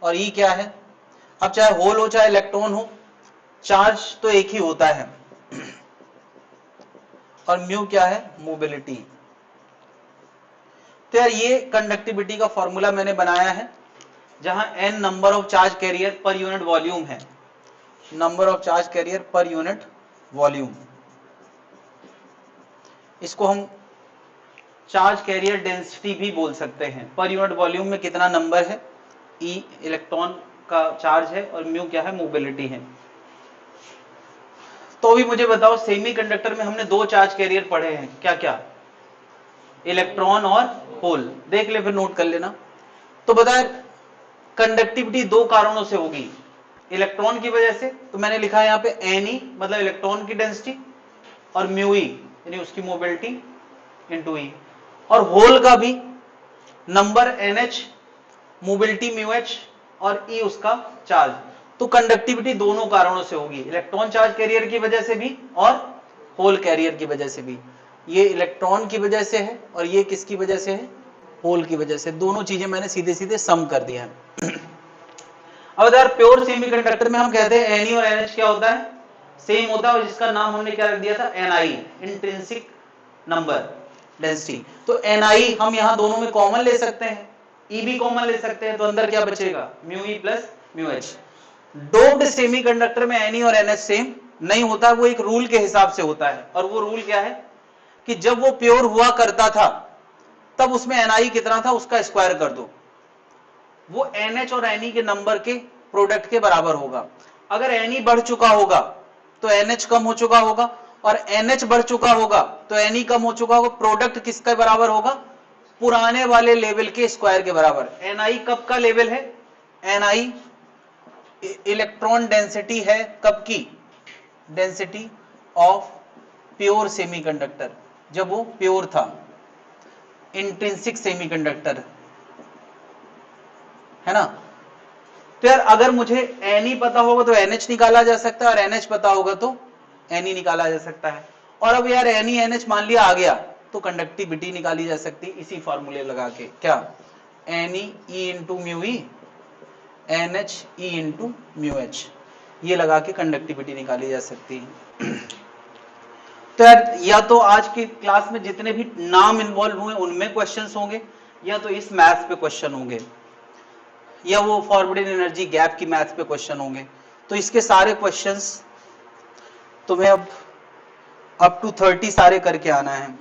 Speaker 1: और ई क्या है? अब चाहे होल हो चाहे इलेक्ट्रॉन हो, चार्ज तो एक ही होता है। और म्यू क्या है? मोबिलिटी। तो यार ये कंडक्टिविटी का फॉर्मूला मैंने बनाया है, जहां n number of charge carrier per unit volume है, number of charge carrier per unit volume. इसको हम चार्ज कैरियर डेंसिटी भी बोल सकते हैं। पर यूनिट वॉल्यूम में कितना नंबर है? ई इलेक्ट्रॉन का चार्ज है, और म्यू क्या है? मोबिलिटी है। तो भी मुझे बताओ, सेमीकंडक्टर में हमने दो चार्ज कैरियर पढ़े हैं, क्या क्या? इलेक्ट्रॉन और होल। देख ले, फिर नोट कर लेना। तो बता, कंडक्टिविटी दो कारणों से होगी। इलेक्ट्रॉन की वजह से, तो मैंने लिखा है यहाँ पे एन ई मतलब इलेक्ट्रॉन की डेंसिटी, और म्यू ई यानी उसकी मोबिलिटी इंटू ई। और होल का भी नंबर NH, मोबिलिटी μH और E उसका चार्ज। तो कंडक्टिविटी दोनों कारणों से होगी, इलेक्ट्रॉन चार्ज कैरियर की वजह से भी और होल कैरियर की वजह से भी। ये इलेक्ट्रॉन की वजह से है और ये किसकी वजह से है, होल की वजह से। दोनों चीजें मैंने सीधे सीधे सम कर दिया है। अब यार प्योर सेमीकंडक्टर में हम कहते हैं Ne और NH क्या होता है, सेम होता है, और जिसका नाम हमने क्या रख दिया था, Ni, इंट्रिंसिक नंबर डेंसिटी। तो Ni हम यहां दोनों में कॉमन ले सकते हैं, E भी कॉमन ले सकते हैं, तो अंदर क्या बचेगा, μe plus μh। Doped semiconductor में Ne और NH सेम नहीं होता, वो एक रूल के हिसाब से होता है, और वो रूल क्या है कि जब वो प्योर हुआ करता था तब उसमें Ni कितना था उसका स्क्वायर कर दो, वो NH और Ne के नंबर के प्रोडक्ट के बराबर होगा। अगर Ne बढ़ चुका होगा तो NH कम हो चुका होगा, और NH बढ़ चुका होगा तो Ne कम हो चुका होगा। प्रोडक्ट किसके बराबर होगा, पुराने वाले लेवल के स्क्वायर के बराबर। Ni कब का लेवल है, Ni इलेक्ट्रॉन डेंसिटी है कब की, डेंसिटी ऑफ प्योर सेमीकंडक्टर, जब वो प्योर था, इंट्रिंसिक सेमीकंडक्टर है ना। तो यार अगर मुझे Ne पता होगा तो NH निकाला जा सकता है, और NH पता होगा तो Ne निकाला जा सकता है। और अब यार Ne NH मान लिया आ गया तो कंडक्टिविटी निकाली जा सकती है इसी फॉर्मूले लगा के, क्या, Ne E into μe, NH E into μh, ये लगा के कंडक्टिविटी निकाली जा सकती है। तो यार या तो आज की क्लास में जितने भी नाम इन्वॉल्व हुए उनमें क्वेश्चंस होंगे, या तो इस मैथ्स पे क्वेश्चन होंगे, या वो फॉरवर्डेड एनर्जी गैप की मैथ्स पे क्वेश्चन होंगे। तो इसके सारे क्वेश्चंस तुम्हें अब अप टू 30 सारे करके आना है।